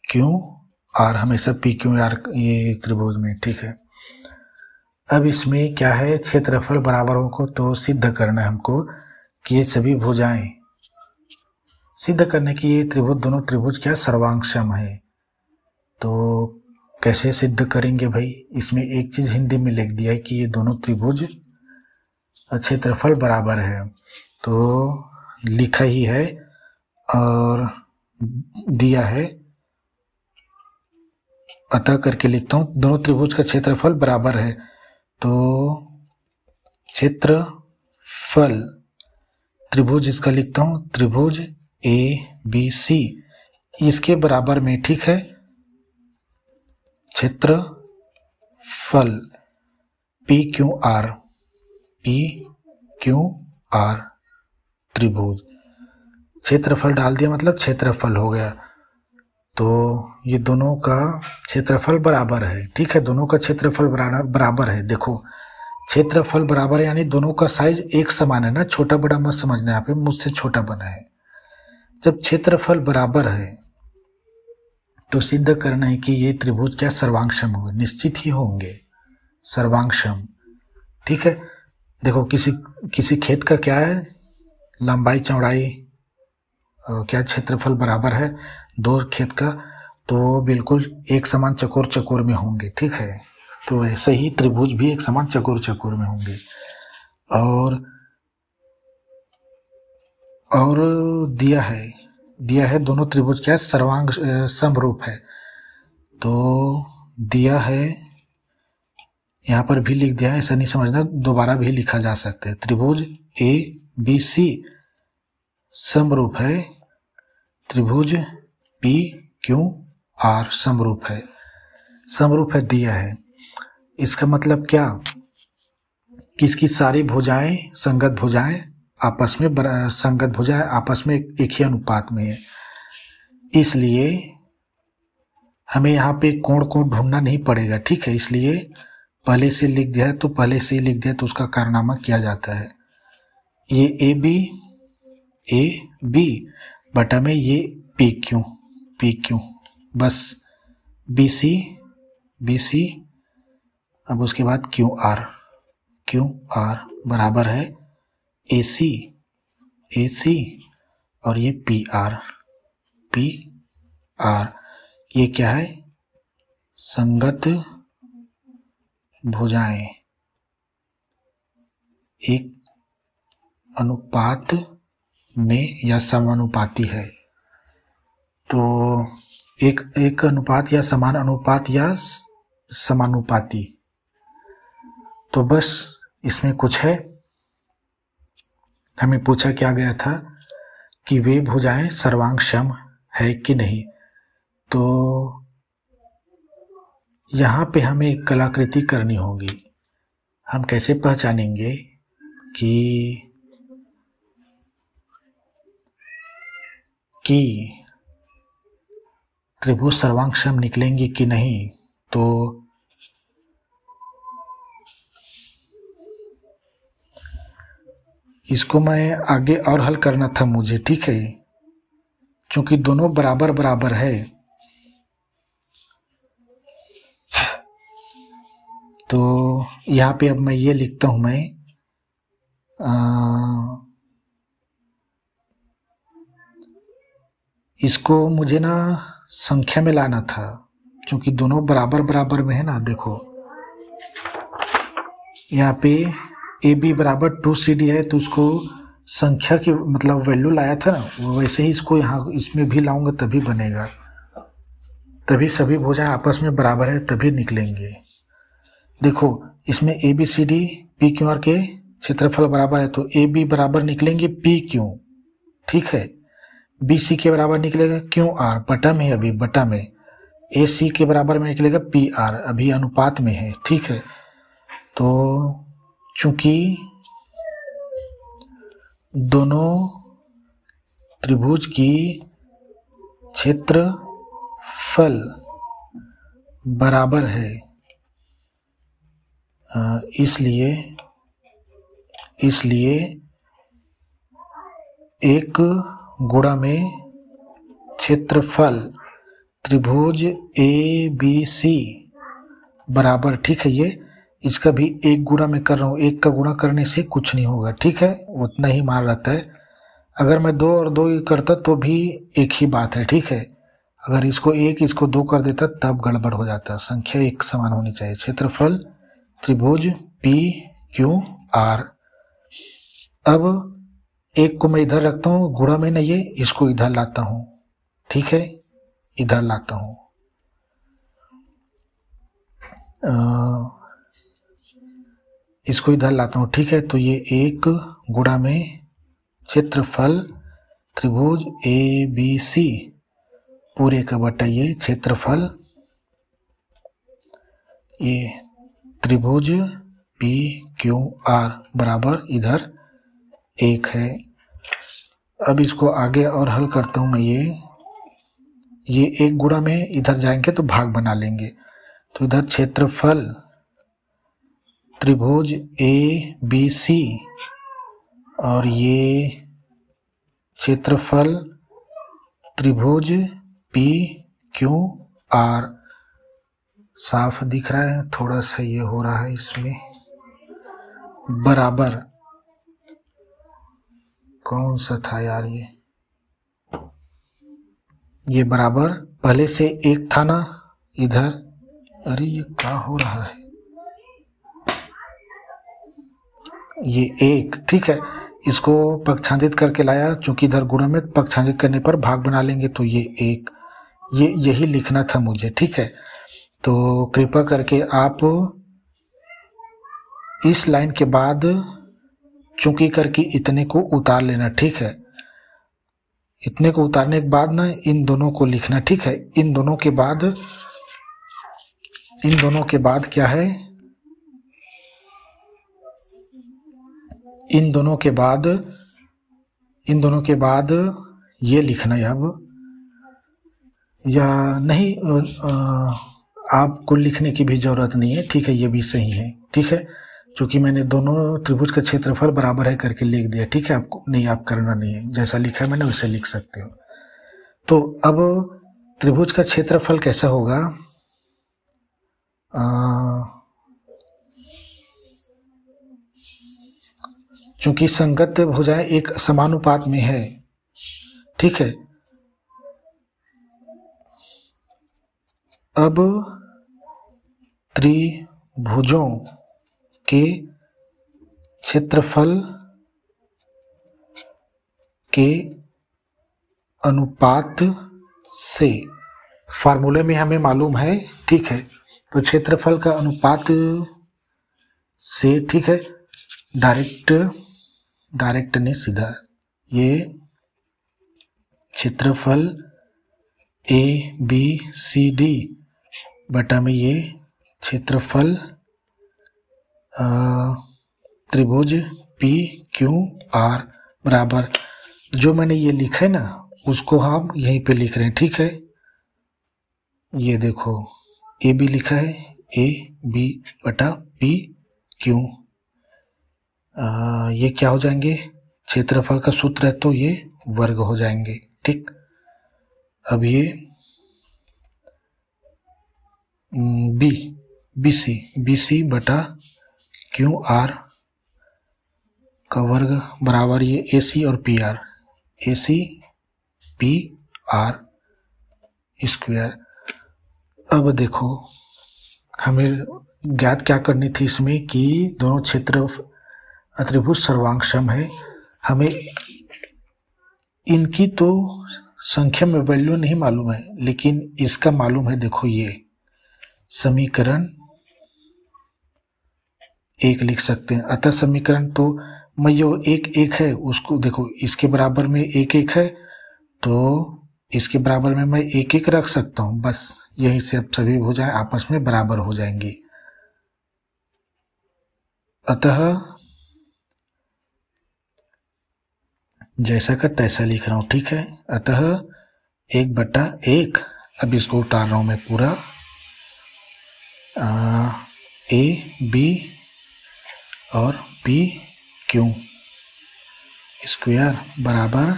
Q R, हमेशा P Q R ये त्रिभुज में, ठीक है। अब इसमें क्या है क्षेत्रफल बराबर हो तो सिद्ध करना है हमको कि ये सभी भुजाएं, सिद्ध करने की ये त्रिभुज, दोनों त्रिभुज क्या सर्वांगसम है। तो कैसे सिद्ध करेंगे भाई, इसमें एक चीज हिंदी में लिख दिया है कि ये दोनों त्रिभुज क्षेत्रफल बराबर है, तो लिखा ही है और दिया है अतः करके लिखता हूँ, दोनों त्रिभुज का क्षेत्रफल बराबर है, तो क्षेत्रफल त्रिभुज इसका लिखता हूँ, त्रिभुज ABC इसके बराबर में, ठीक है, क्षेत्रफल PQR त्रिभुज, क्षेत्रफल डाल दिया मतलब क्षेत्रफल हो गया। तो ये दोनों का क्षेत्रफल बराबर है, ठीक है, दोनों का क्षेत्रफल बराबर है। देखो क्षेत्रफल बराबर है यानी दोनों का साइज एक समान है ना, छोटा बड़ा मत समझना, यहाँ पे मुझसे छोटा बना है। जब क्षेत्रफल बराबर है तो सिद्ध करना है कि ये त्रिभुज क्या सर्वांगसम होंगे, निश्चित ही होंगे सर्वांगसम, ठीक है। देखो किसी खेत का क्या है, लंबाई चौड़ाई क्या क्षेत्रफल बराबर है दो खेत का, तो बिल्कुल एक समान चकोर चकोर में होंगे, ठीक है। तो ऐसे ही त्रिभुज भी एक समान चकोर चकोर में होंगे। और दिया है दोनों त्रिभुज क्या सर्वांग समरूप है, तो दिया है, यहाँ पर भी लिख दिया है, ऐसा नहीं समझना, दोबारा भी लिखा जा सकता है। त्रिभुज ABC समरूप है, त्रिभुज PQR समरूप है दिया है। इसका मतलब क्या, किसकी सारी भुजाएं संगत भुजाएं आपस में संगत भुजाएं आपस में एक ही अनुपात में है, इसलिए हमें यहाँ पे कोण को ढूंढना नहीं पड़ेगा, ठीक है। इसलिए पहले से लिख दिया है तो उसका कारनामा किया जाता है। ये AB बटा में ये PQ बस BC अब उसके बाद QR बराबर है AC और ये PR ये क्या है, संगत भुजाएं एक अनुपात में या समानुपाती है, तो एक अनुपात या समान अनुपात या समानुपाती। तो बस इसमें कुछ है, हमें पूछा क्या गया था कि वे भुजाएं सर्वांगसम है कि नहीं। तो यहाँ पे हमें एक कलाकृति करनी होगी। हम कैसे पहचानेंगे कि त्रिभुज सर्वांगसम निकलेंगे कि नहीं, तो इसको मैं आगे और हल करना था मुझे, ठीक है, क्योंकि दोनों बराबर है। तो यहाँ पे अब मैं ये लिखता हूं, मैं इसको मुझे ना संख्या में लाना था, क्योंकि दोनों बराबर में है ना। देखो यहाँ पे AB बराबर 2CD है, तो उसको संख्या की मतलब वैल्यू लाया था ना, वैसे ही इसको यहाँ इसमें भी लाऊंगा तभी बनेगा, तभी सभी भुजाएं आपस में बराबर है तभी निकलेंगे। देखो इसमें ABCD PQR के क्षेत्रफल बराबर है, तो AB बराबर निकलेंगे PQ, ठीक है। BC के बराबर निकलेगा QR, बटा में AC के बराबर में निकलेगा PR, अभी अनुपात में है, ठीक है। तो चूंकि दोनों त्रिभुज की क्षेत्रफल बराबर है, इसलिए एक गुणा में क्षेत्रफल त्रिभुज ABC बराबर, ठीक है। ये इसका भी एक गुणा में कर रहा हूँ, एक का गुणा करने से कुछ नहीं होगा, ठीक है, उतना ही मान रहता है। अगर मैं 2 और 2 करता तो भी एक ही बात है, ठीक है। अगर इसको 1 इसको 2 कर देता तब गड़बड़ हो जाता, संख्या एक समान होनी चाहिए। क्षेत्रफल त्रिभुज PQR, अब एक को मैं इधर रखता हूँ गुणा में नहीं है, इसको इधर लाता हूँ, ठीक है, इधर लाता हूँ। इसको इधर लाता हूँ, ठीक है। तो ये 1 गुणा में क्षेत्रफल त्रिभुज ABC पूरे का बटा ये क्षेत्रफल ये त्रिभुज PQR बराबर इधर 1 है। अब इसको आगे और हल करता हूँ मैं। ये 1 गुणा में इधर जाएंगे तो भाग बना लेंगे, तो इधर क्षेत्रफल त्रिभुज ABC और ये क्षेत्रफल त्रिभुज PQR साफ दिख रहा है, थोड़ा सा ये हो रहा है इसमें, बराबर कौन सा था यार ये बराबर पहले से 1 था ना इधर। अरे ये क्या हो रहा है, ये 1, ठीक है। इसको पक्षांतित करके लाया, चूंकि इधर गुणा में पक्षांतित करने पर भाग बना लेंगे, तो ये 1, यही लिखना था मुझे, ठीक है। तो कृपा करके आप इस लाइन के बाद चूंकि करके इतने को उतार लेना, ठीक है। इतने को उतारने के बाद ना इन दोनों को लिखना, ठीक है। इन दोनों के बाद क्या है, इन दोनों के बाद ये लिखना है अब, या नहीं आपको लिखने की भी जरूरत नहीं है, ठीक है। ये भी सही है, ठीक है, क्योंकि मैंने दोनों त्रिभुज का क्षेत्रफल बराबर है करके लिख दिया, ठीक है। आपको नहीं, आप करना नहीं है, जैसा लिखा है मैंने वैसे लिख सकते हो। तो अब त्रिभुज का क्षेत्रफल कैसा होगा, चूंकि संगत भुजाएं एक समानुपात में है, ठीक है। अब त्रिभुजों के क्षेत्रफल के अनुपात से, फार्मूले में हमें मालूम है, ठीक है। तो क्षेत्रफल का अनुपात से, ठीक है, डायरेक्ट नहीं, सीधा ये क्षेत्रफल ABCD बटा में ये क्षेत्रफल त्रिभुज PQR बराबर, जो मैंने ये लिखा है ना उसको हम यहीं पे लिख रहे हैं, ठीक है। ये देखो AB लिखा है, AB बटा PQ, ये क्या हो जाएंगे, क्षेत्रफल का सूत्र है तो ये वर्ग हो जाएंगे, ठीक। अब ये BC बटा QR का वर्ग बराबर ये AC और PR, AC PR स्क्वायर। अब देखो हमें ज्ञात क्या करनी थी इसमें कि दोनों क्षेत्र त्रिभुज सर्वांग है, हमें इनकी तो संख्या में वैल्यू नहीं मालूम है, लेकिन इसका मालूम है। देखो ये समीकरण 1 लिख सकते हैं, अतः समीकरण तो मैं जो 1 है उसको देखो, इसके बराबर में 1 है तो इसके बराबर में मैं 1 रख सकता हूं, बस यहीं से अब सभी भुजाएं आपस में बराबर हो जाएंगी। अतः जैसा का तैसा लिख रहा हूं, ठीक है। अतः 1/1, अब इसको उतार रहा हूं मैं पूरा, AB और PQ स्क्वायर बराबर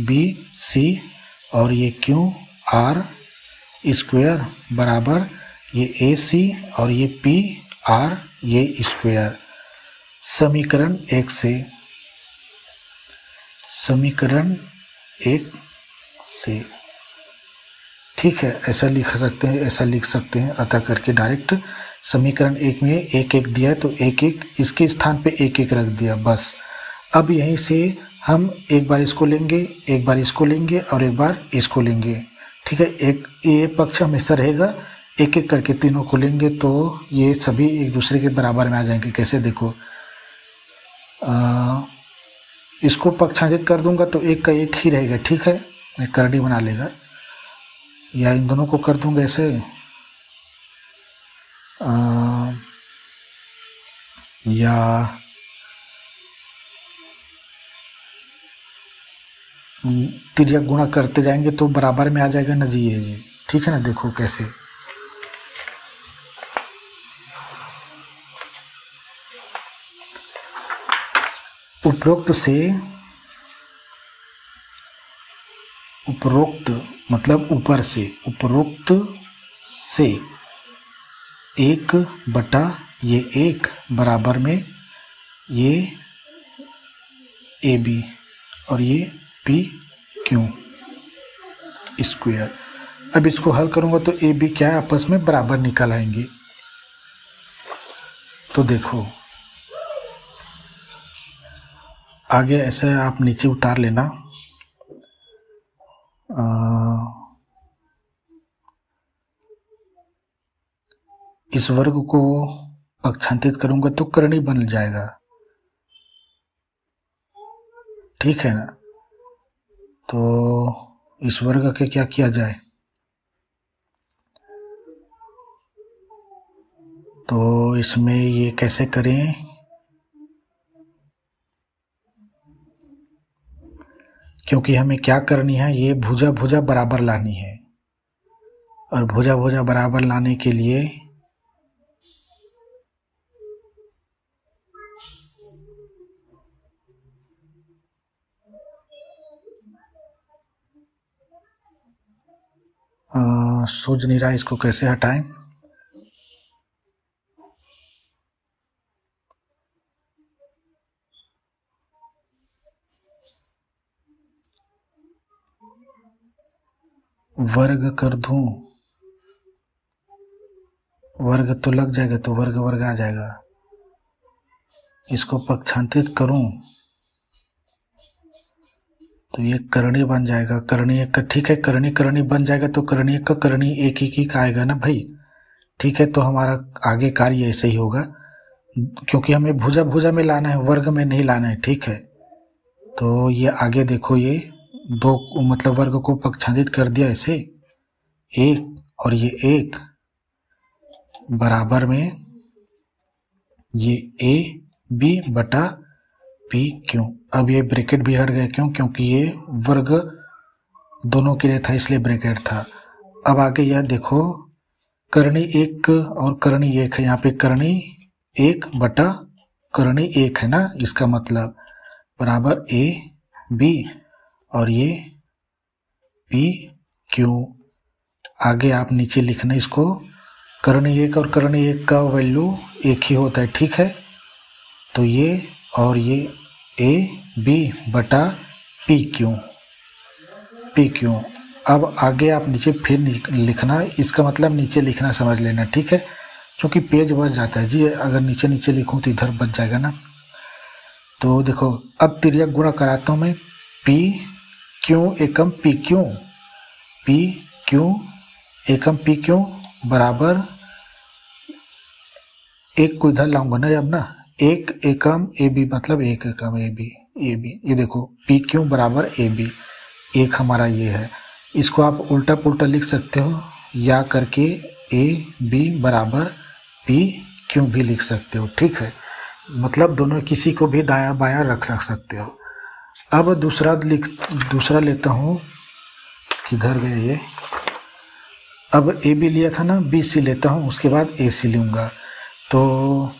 BC और ये QR स्क्वायर बराबर ये AC और ये PR ये स्क्वायर। समीकरण 1 से, ठीक है, ऐसा लिख सकते हैं, अतः करके डायरेक्ट समीकरण 1 में 1 दिया है तो 1 इसके स्थान पे 1 रख दिया, बस। अब यहीं से हम एक बार इसको लेंगे, एक बार इसको लेंगे और एक बार इसको लेंगे, ठीक है। एक ये पक्ष हमेशा रहेगा, एक एक करके तीनों को लेंगे तो ये सभी एक दूसरे के बराबर में आ जाएंगे। कैसे देखो, इसको पक्षांतित कर दूंगा तो एक का एक ही रहेगा, ठीक है, एक करड़ी बना लेगा। या इन दोनों को कर दूंगा ऐसे, या तिर्यक गुणा करते जाएंगे तो बराबर में आ जाएगा ना जी ये, ठीक है ना। देखो कैसे, उपरोक्त मतलब ऊपर से, उपरोक्त से 1/, ये 1 बराबर में ये AB और ये PQ स्क्वायर। अब इसको हल करूँगा तो AB क्या है, आपस में बराबर निकल आएंगे। तो देखो आगे ऐसे आप नीचे उतार लेना। इस वर्ग को पक्षांतित करूंगा तो करणी बन जाएगा, ठीक है ना। तो इस वर्ग के क्या किया जाए, तो इसमें ये कैसे करें, क्योंकि हमें क्या करनी है, ये भुजा भुजा बराबर लानी है, और भुजा भुजा बराबर लाने के लिए सूझ नहीं रहा इसको कैसे हटाएं। वर्ग कर दूं, वर्ग तो लग जाएगा तो वर्ग वर्ग आ जाएगा। इसको पक्षांतरित करूं तो ये करणी बन जाएगा, करणी एक का, ठीक है, करणी करणी बन जाएगा तो करणी एक का करणी एक ही का आएगा ना भाई, ठीक है। तो हमारा आगे कार्य ऐसे ही होगा, क्योंकि हमें भुजा भुजा में लाना है, वर्ग में नहीं लाना है, ठीक है। तो ये आगे देखो, ये दो मतलब वर्ग को पक्षांतरित कर दिया ऐसे, 1 और ये 1 बराबर में ये AB बटा PQ। अब ये ब्रैकेट भी हट गया, क्यों, क्योंकि ये वर्ग दोनों के लिए था इसलिए ब्रैकेट था। अब आगे यह देखो, करणी 1 और करणी 1 है, यहाँ पे करणी 1 बटा करणी 1 है ना, इसका मतलब बराबर AB और ये PQ। आगे आप नीचे लिखना इसको, करणी 1 और करणी 1 का वैल्यू एक ही होता है, ठीक है। तो ये और ये AB बटा PQ। अब आगे आप नीचे फिर लिखना, इसका मतलब नीचे लिखना समझ लेना, ठीक है, क्योंकि पेज बच जाता है जी, अगर नीचे नीचे लिखूं तो इधर बच जाएगा ना। तो देखो अब तिर्यक गुणा कराता हूं मैं, PQ एकम PQ बराबर, एक को इधर लाऊंगा ना अब ना, 1 एकम AB मतलब 1 एकम AB। ये देखो PQ बराबर AB, एक हमारा ये है। इसको आप उल्टा पुल्टा लिख सकते हो, या करके AB बराबर PQ भी लिख सकते हो, ठीक है। मतलब दोनों किसी को भी दायां बायां रख सकते हो। अब दूसरा लेता हूँ, किधर गया ये, अब AB लिया था ना, BC लेता हूँ, उसके बाद AC लूँगा। तो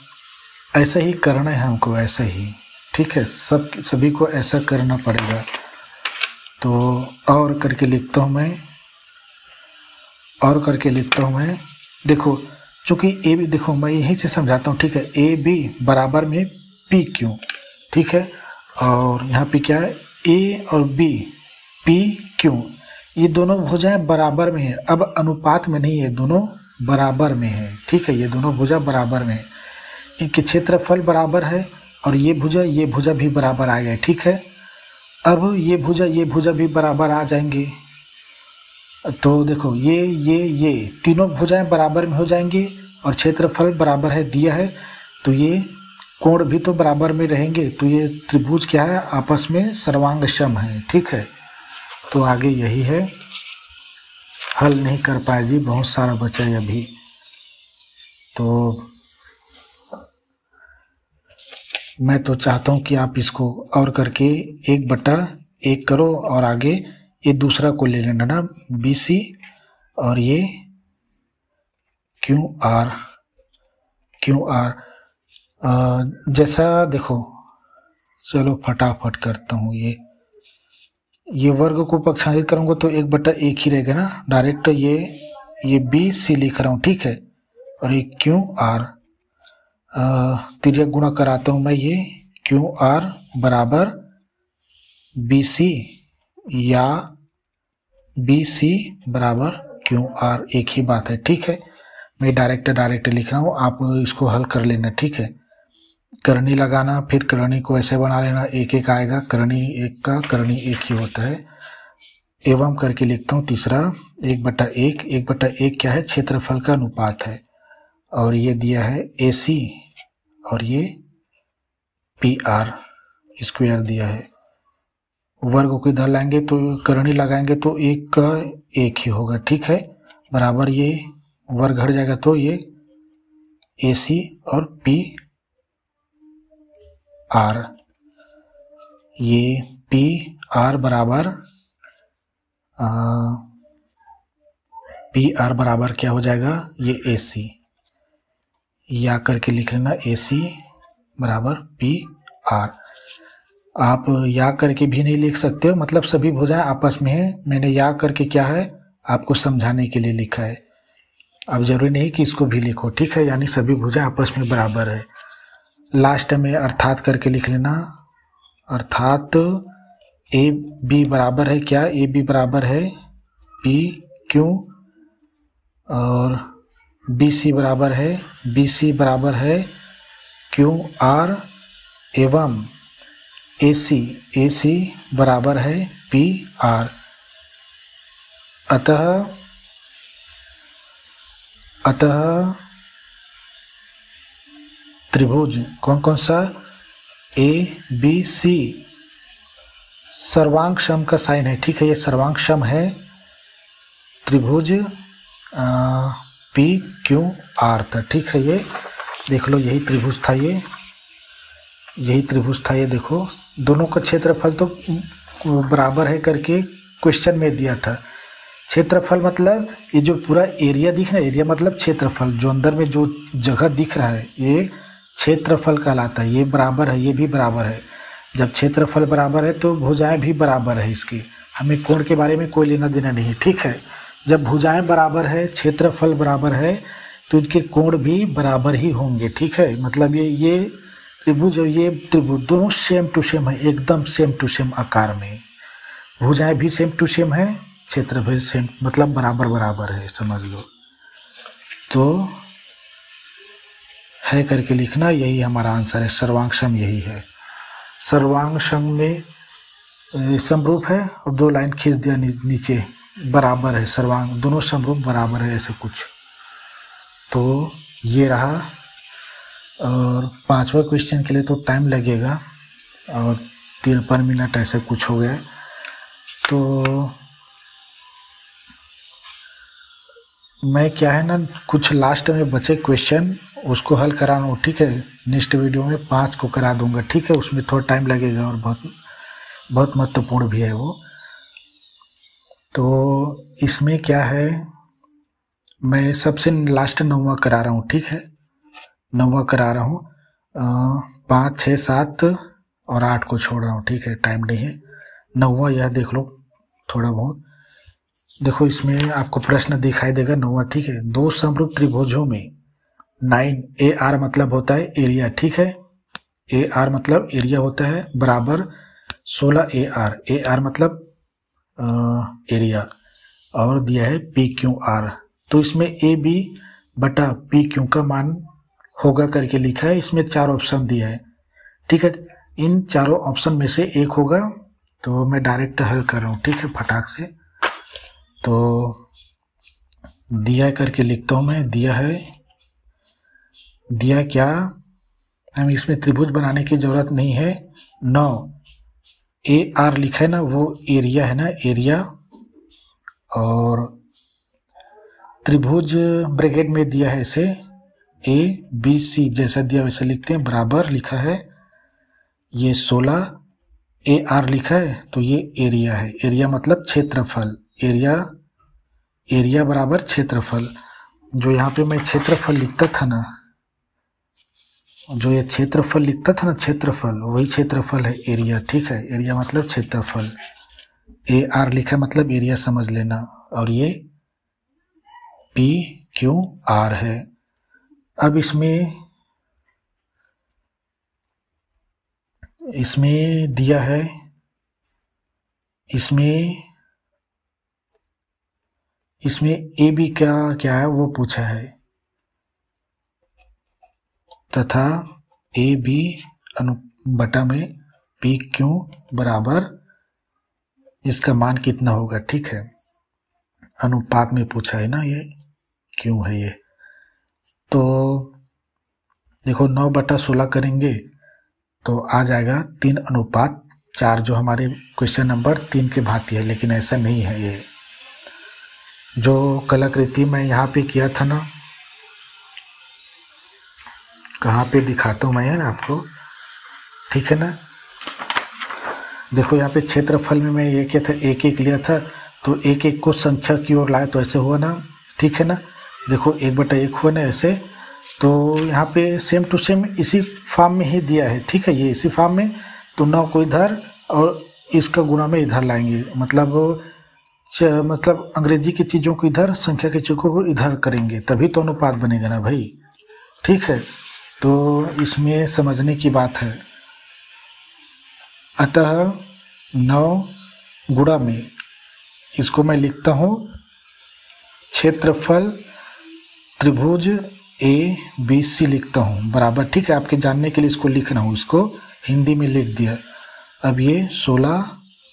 ऐसा ही करना है हमको, ऐसा ही, ठीक है, सभी को ऐसा करना पड़ेगा। तो और करके लिखता हूँ मैं, देखो चूँकि AB, देखो मैं यहीं से समझाता हूँ, ठीक है, AB बराबर में PQ, ठीक है, और यहाँ पे क्या है, A और B PQ, ये दोनों भुजाएं बराबर में है। अब अनुपात में नहीं है, दोनों बराबर में है, ठीक है, ये दोनों भुजा बराबर में है, इनके क्षेत्रफल बराबर है, और ये भुजा भी बराबर आ गया, ठीक है। अब ये भुजा भी बराबर आ जाएंगे, तो देखो ये तीनों भुजाएं बराबर में हो जाएंगी और क्षेत्रफल बराबर है दिया है, तो ये कोण भी तो बराबर में रहेंगे, तो ये त्रिभुज क्या है, आपस में सर्वांग सम है। ठीक है, तो आगे यही है, हल नहीं कर पाए जी, बहुत सारा बचा है अभी। तो मैं तो चाहता हूँ कि आप इसको और करके 1/1 करो और आगे ये दूसरा को ले लेना ना, BC और ये QR। जैसा देखो, चलो फटाफट करता हूँ। ये वर्ग को पक्षांतरित करूँगा तो 1/1 ही रहेगा ना, डायरेक्ट ये BC लिख रहा हूँ। ठीक है, और ये QR तिर्यक गुणा कराता हूँ मैं, ये QR बराबर BC या BC बराबर QR, एक ही बात है। ठीक है, मैं डायरेक्ट लिख रहा हूँ, आप इसको हल कर लेना। ठीक है, करनी लगाना, फिर करनी को ऐसे बना लेना, 1 आएगा, करनी 1 का करनी 1 ही होता है। एवं करके लिखता हूँ तीसरा 1/1 क्या है, क्षेत्रफल का अनुपात है, और ये दिया है AC और ये PR स्क्वायर दिया है। वर्ग को इधर लाएंगे तो करनी लगाएंगे तो 1 का 1 ही होगा। ठीक है, बराबर ये वर्ग घट जाएगा तो ये AC और PR, ये PR बराबर क्या हो जाएगा, ये AC, या करके लिख लेना AC बराबर PR। आप या करके भी नहीं लिख सकते हो, मतलब सभी भुजाएं आपस में है। मैंने या करके क्या है आपको समझाने के लिए लिखा है, अब जरूरी नहीं कि इसको भी लिखो। ठीक है, यानी सभी भुजाएं आपस में बराबर है। लास्ट में अर्थात करके लिख लेना, अर्थात AB बराबर है क्या, AB बराबर है PQ और BC बराबर है QR एवं AC बराबर है PR। अतः त्रिभुज कौन सा, ABC सर्वांग सम का साइन है। ठीक है, ये सर्वांग सम है त्रिभुज PQR था। ठीक है, ये देख लो, यही त्रिभुज था ये देखो, दोनों का क्षेत्रफल तो बराबर है करके क्वेश्चन में दिया था। क्षेत्रफल मतलब ये जो पूरा एरिया दिख रहा है, एरिया मतलब क्षेत्रफल, जो अंदर में जो जगह दिख रहा है ये क्षेत्रफल कहलाता है। ये बराबर है, ये भी बराबर है। जब क्षेत्रफल बराबर है तो भुजाएं भी बराबर है इसकी, हमें कोण के बारे में कोई लेना देना नहीं है। ठीक है, जब भुजाएं बराबर है, क्षेत्रफल बराबर है, तो इनके कोण भी बराबर ही होंगे। ठीक है, मतलब ये त्रिभुज और ये त्रिभुज दोनों सेम टू सेम है, एकदम सेम टू सेम आकार में। भुजाएं भी सेम टू सेम है, क्षेत्रफल सेम, मतलब बराबर है, समझ लो। तो है करके लिखना, यही हमारा आंसर है, सर्वांग सम यही है। सर्वांग सम में समरूप है और 2 लाइन खींच दिया नीचे, बराबर है, सर्वांग दोनों समरूप बराबर है, ऐसे कुछ। तो ये रहा, और 5वें क्वेश्चन के लिए तो टाइम लगेगा, और 53 मिनट ऐसे कुछ हो गया। तो मैं क्या है ना, कुछ लास्ट में बचे क्वेश्चन उसको हल करा रहा हूँ। ठीक है, नेक्स्ट वीडियो में 5 को करा दूंगा। ठीक है, उसमें थोड़ा टाइम लगेगा और बहुत महत्वपूर्ण भी है वो। तो इसमें क्या है, मैं सबसे लास्ट 9वां करा रहा हूँ। ठीक है, 9वां करा रहा हूँ, 5, 6, 7 और 8 को छोड़ रहा हूँ। ठीक है, टाइम नहीं है। 9वां यह देख लो, थोड़ा बहुत देखो, इसमें आपको प्रश्न दिखाई देगा 9वां। ठीक है, 2 समरूप त्रिभुजों में 9 AR मतलब होता है एरिया। ठीक है, AR मतलब एरिया होता है, बराबर 16 AR मतलब एरिया, और दिया है PQR। तो इसमें AB बटा PQ का मान होगा करके लिखा है। इसमें 4 ऑप्शन दिया है। ठीक है, इन चारों ऑप्शन में से एक होगा, तो मैं डायरेक्ट हल कर रहा हूँ। ठीक है, फटाक से तो दिया करके लिखता हूँ मैं, दिया है, दिया क्या, हम इसमें त्रिभुज बनाने की जरूरत नहीं है। 9 AR लिखा है ना, वो एरिया है ना, एरिया। और त्रिभुज ब्रैकेट में दिया है इसे ABC, जैसा दिया वैसा लिखते हैं, बराबर लिखा है ये 16 AR लिखा है, तो ये एरिया है। एरिया मतलब क्षेत्रफल, एरिया बराबर क्षेत्रफल। जो यहाँ पे मैं क्षेत्रफल लिखता था ना, जो ये क्षेत्रफल लिखता था ना, क्षेत्रफल, वही क्षेत्रफल है एरिया। ठीक है, एरिया मतलब क्षेत्रफल। AR लिखा मतलब एरिया समझ लेना। और ये PQR है। अब इसमें दिया है, इसमें AB क्या है वो पूछा है, तथा AB बटा में PQ बराबर इसका मान कितना होगा। ठीक है, अनुपात में पूछा है ना, ये क्यों है ये। तो देखो 9/16 करेंगे तो आ जाएगा 3:4, जो हमारे क्वेश्चन नंबर 3 के भांति है। लेकिन ऐसा नहीं है, ये जो कलाकृति मैं यहाँ पे किया था ना, कहाँ पे दिखाता हूँ मैं यार आपको, ठीक है ना। देखो यहाँ पे क्षेत्रफल में मैं ये क्या था, 1 लिया था, तो 1 को संख्या की ओर लाया तो ऐसे हुआ ना, ठीक है ना। देखो 1/1 हुआ ना ऐसे, तो यहाँ पे सेम टू सेम इसी फॉर्म में ही दिया है। ठीक है, ये इसी फॉर्म में, तो 9 को इधर और इसका गुणा में इधर लाएंगे, मतलब अंग्रेजी की चीज़ों को इधर, संख्या की चीज़ों को इधर करेंगे, तभी तो अनुपात बनेगा ना भाई। ठीक है, तो इसमें समझने की बात है। अतः 9 गुणा में इसको मैं लिखता हूँ क्षेत्रफल त्रिभुज ABC लिखता हूँ बराबर। ठीक है, आपके जानने के लिए इसको लिख रहा हूँ, इसको हिंदी में लिख दिया। अब ये 16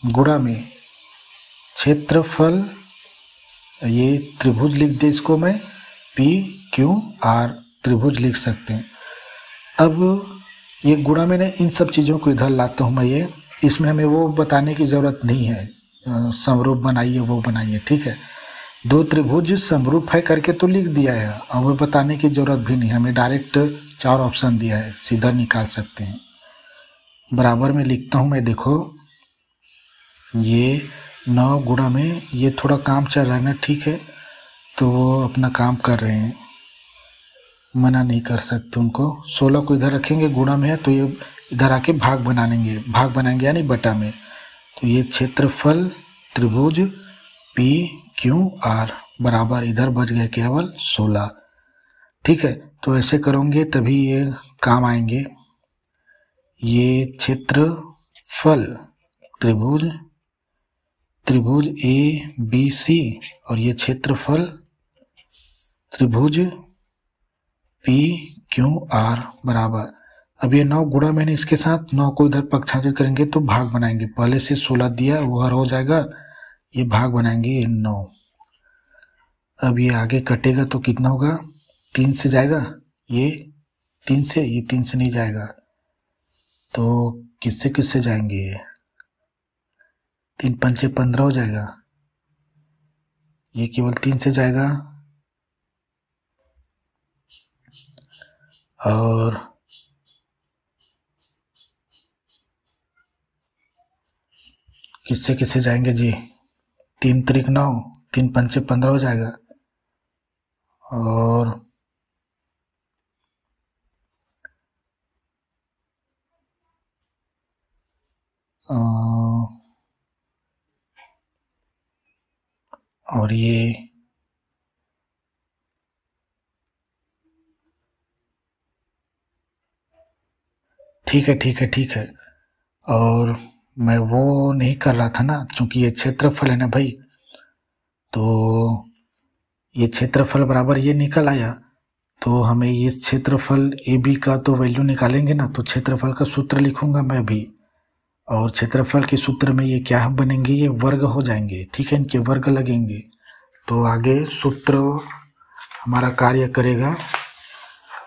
गुणा में क्षेत्रफल, ये त्रिभुज लिख दे, इसको मैं PQR त्रिभुज लिख सकते हैं। अब ये गुणा में ना इन सब चीज़ों को इधर लाता हूँ मैं, ये इसमें हमें वो बताने की ज़रूरत नहीं है, समरूप बनाइए वो बनाइए। ठीक है, 2 त्रिभुज समरूप है करके तो लिख दिया है, और वो बताने की ज़रूरत भी नहीं, हमें डायरेक्ट 4 ऑप्शन दिया है, सीधा निकाल सकते हैं। बराबर में लिखता हूँ मैं, देखो ये 9 गुणा में, ये थोड़ा काम चल रहा है ना, ठीक है, तो वो अपना काम कर रहे हैं, मना नहीं कर सकते उनको। 16 को इधर रखेंगे, गुणा में है तो ये इधर आके भाग बनाएंगे यानी बटा में। तो ये क्षेत्रफल त्रिभुज PQR बराबर इधर बच गए केवल 16। ठीक है, तो ऐसे करोगे तभी ये काम आएंगे। ये क्षेत्रफल त्रिभुज ABC और ये क्षेत्रफल त्रिभुज PQR बराबर, अब ये 9 गुणा मैंने इसके साथ 9 को इधर पक्षांतरित करेंगे तो भाग बनाएंगे। पहले से 16 दिया वो हर हो जाएगा, ये भाग बनाएंगे, ये 9। अब ये आगे कटेगा तो कितना होगा, 3 से जाएगा, ये 3 से, ये 3 से नहीं जाएगा, तो किससे जाएंगे, ये 3 पंचे 15 हो जाएगा, ये केवल 3 से जाएगा। और किससे जाएंगे जी, 3 त्रिक 9, 3 पंचे 15 हो जाएगा। और ये ठीक है। और मैं वो नहीं कर रहा था ना, क्योंकि ये क्षेत्रफल है ना भाई, तो ये क्षेत्रफल बराबर ये निकल आया, तो हमें ये क्षेत्रफल AB का तो वैल्यू निकालेंगे ना, तो क्षेत्रफल का सूत्र लिखूंगा मैं भी, और क्षेत्रफल के सूत्र में ये क्या बनेंगे, ये वर्ग हो जाएंगे। ठीक है, इनके वर्ग लगेंगे, तो आगे सूत्र हमारा कार्य करेगा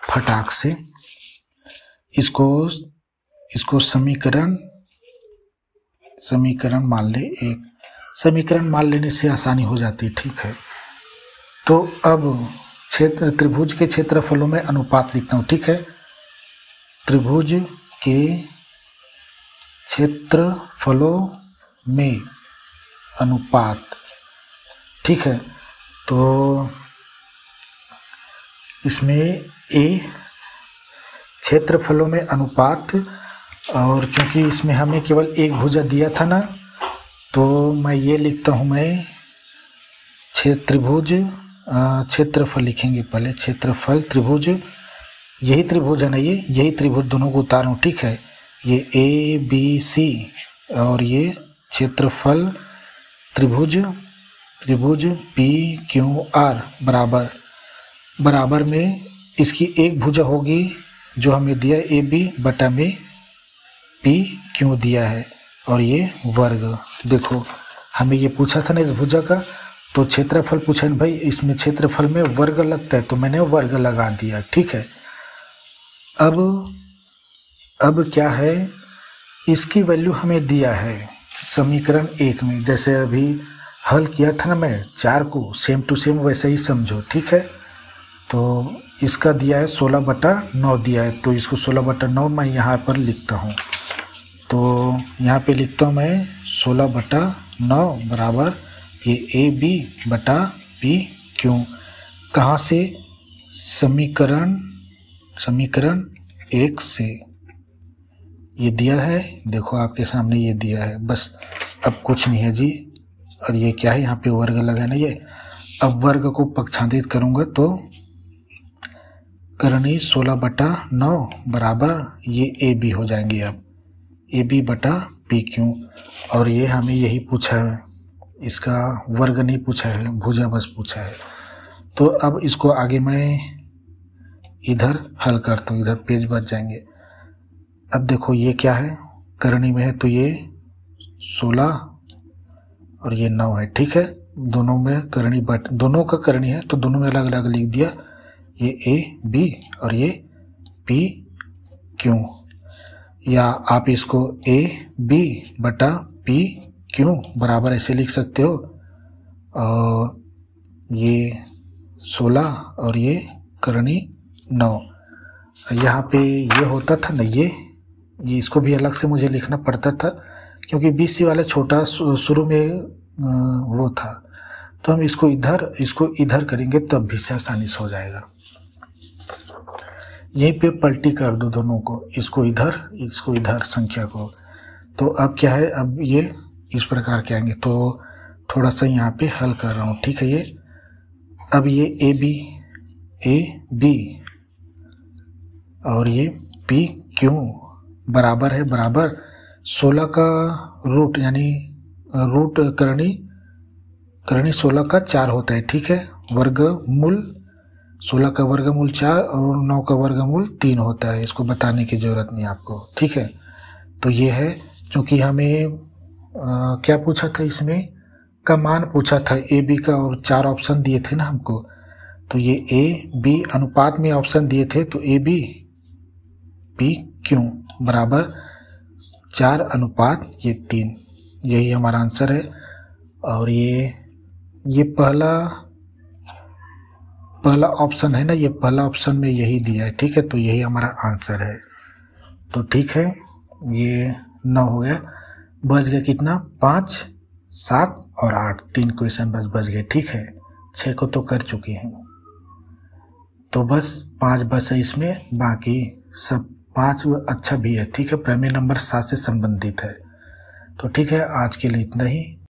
फटाक से। इसको समीकरण मान ले, एक समीकरण मान लेने से आसानी हो जाती है, ठीक है। तो अब त्रिभुज के क्षेत्रफलों में अनुपात लिखता हूँ, ठीक है। त्रिभुज के क्षेत्रफलों में अनुपात, ठीक है। तो इसमें ए क्षेत्रफलों में अनुपात, और चूंकि इसमें हमें केवल एक भुजा दिया था ना, तो मैं ये लिखता हूँ, मैं त्रिभुज क्षेत्रफल लिखेंगे पहले, क्षेत्रफल त्रिभुज, यही त्रिभुज है ना, यही त्रिभुज दोनों को उतारूँ, ठीक है। ये ए बी सी और ये क्षेत्रफल त्रिभुज पी क्यू आर बराबर में इसकी एक भुजा होगी जो हमें दिया ए बी बटा में पी क्यू दिया है, और ये वर्ग। देखो हमें ये पूछा था ना इस भुजा का, तो क्षेत्रफल पूछा भाई, इसमें क्षेत्रफल में वर्ग लगता है, तो मैंने वर्ग लगा दिया, ठीक है। अब क्या है, इसकी वैल्यू हमें दिया है समीकरण 1 में, जैसे अभी हल किया था ना मैं 4 को, सेम टू सेम वैसे ही समझो, ठीक है। तो इसका दिया है 16/9 दिया है, तो इसको 16/9 मैं यहाँ पर लिखता हूँ। तो यहाँ पे लिखता हूँ मैं 16/9 बराबर ये ए बी बटा पी क्यू, कहाँ से, समीकरण 1 से ये दिया है, देखो आपके सामने ये दिया है, बस अब कुछ नहीं है जी। और ये क्या है, यहाँ पे वर्ग लगा ना, ये अब वर्ग को पक्षांतरित करूँगा तो करनी 16/9 बराबर ये ए बी हो जाएंगे, अब ए बी बटा पी क्यू। और ये हमें यही पूछा है, इसका वर्ग नहीं पूछा है, भुजा बस पूछा है। तो अब इसको आगे मैं इधर हल करता हूँ, इधर पेज बच जाएंगे। अब देखो ये क्या है, करनी में है, तो ये 16 और ये 9 है, ठीक है। दोनों में करनी दोनों का करनी है, तो दोनों में अलग अलग लिख दिया, ये ए बी और ये पी क्यू, या आप इसको ए बी बटा पी क्यू बराबर ऐसे लिख सकते हो। और ये 16 और ये करनी 9, यहाँ पे ये होता था ना, ये इसको भी अलग से मुझे लिखना पड़ता था, क्योंकि बीसी वाला छोटा शुरू में वो था। तो हम इसको इधर करेंगे तब भी से आसानी से हो जाएगा। यहीं पे पलटी कर दो दोनों को, इसको इधर संख्या को। तो अब क्या है, अब ये इस प्रकार के आएंगे, तो थोड़ा सा यहाँ पे हल कर रहा हूँ, ठीक है। ये अब ये ए बी और ये पी क्यू बराबर 16 का रूट, यानी रूट करनी 16 का 4 होता है, ठीक है। वर्गमूल 16 का वर्गमूल 4 और 9 का वर्गमूल 3 होता है, इसको बताने की ज़रूरत नहीं आपको, ठीक है। तो ये है, चूँकि हमें क्या पूछा था, इसमें का मान पूछा था ए बी का, और 4 ऑप्शन दिए थे ना हमको, तो ये ए बी अनुपात में ऑप्शन दिए थे, तो ए बी पी क्यू बराबर 4:3, यही हमारा आंसर है। और ये पहला ऑप्शन है ना, ये पहला ऑप्शन में यही दिया है, ठीक है। तो यही हमारा आंसर है। तो ठीक है, ये 9 हो गया, बच गया कितना, 5, 7 और 8, 3 क्वेश्चन बच गए, ठीक है। 6 को तो कर चुके हैं, तो बस 5 बस है इसमें, बाकी सब 5 अच्छा भी है, ठीक है। प्रमेय नंबर 7 से संबंधित है। तो ठीक है, आज के लिए इतना ही।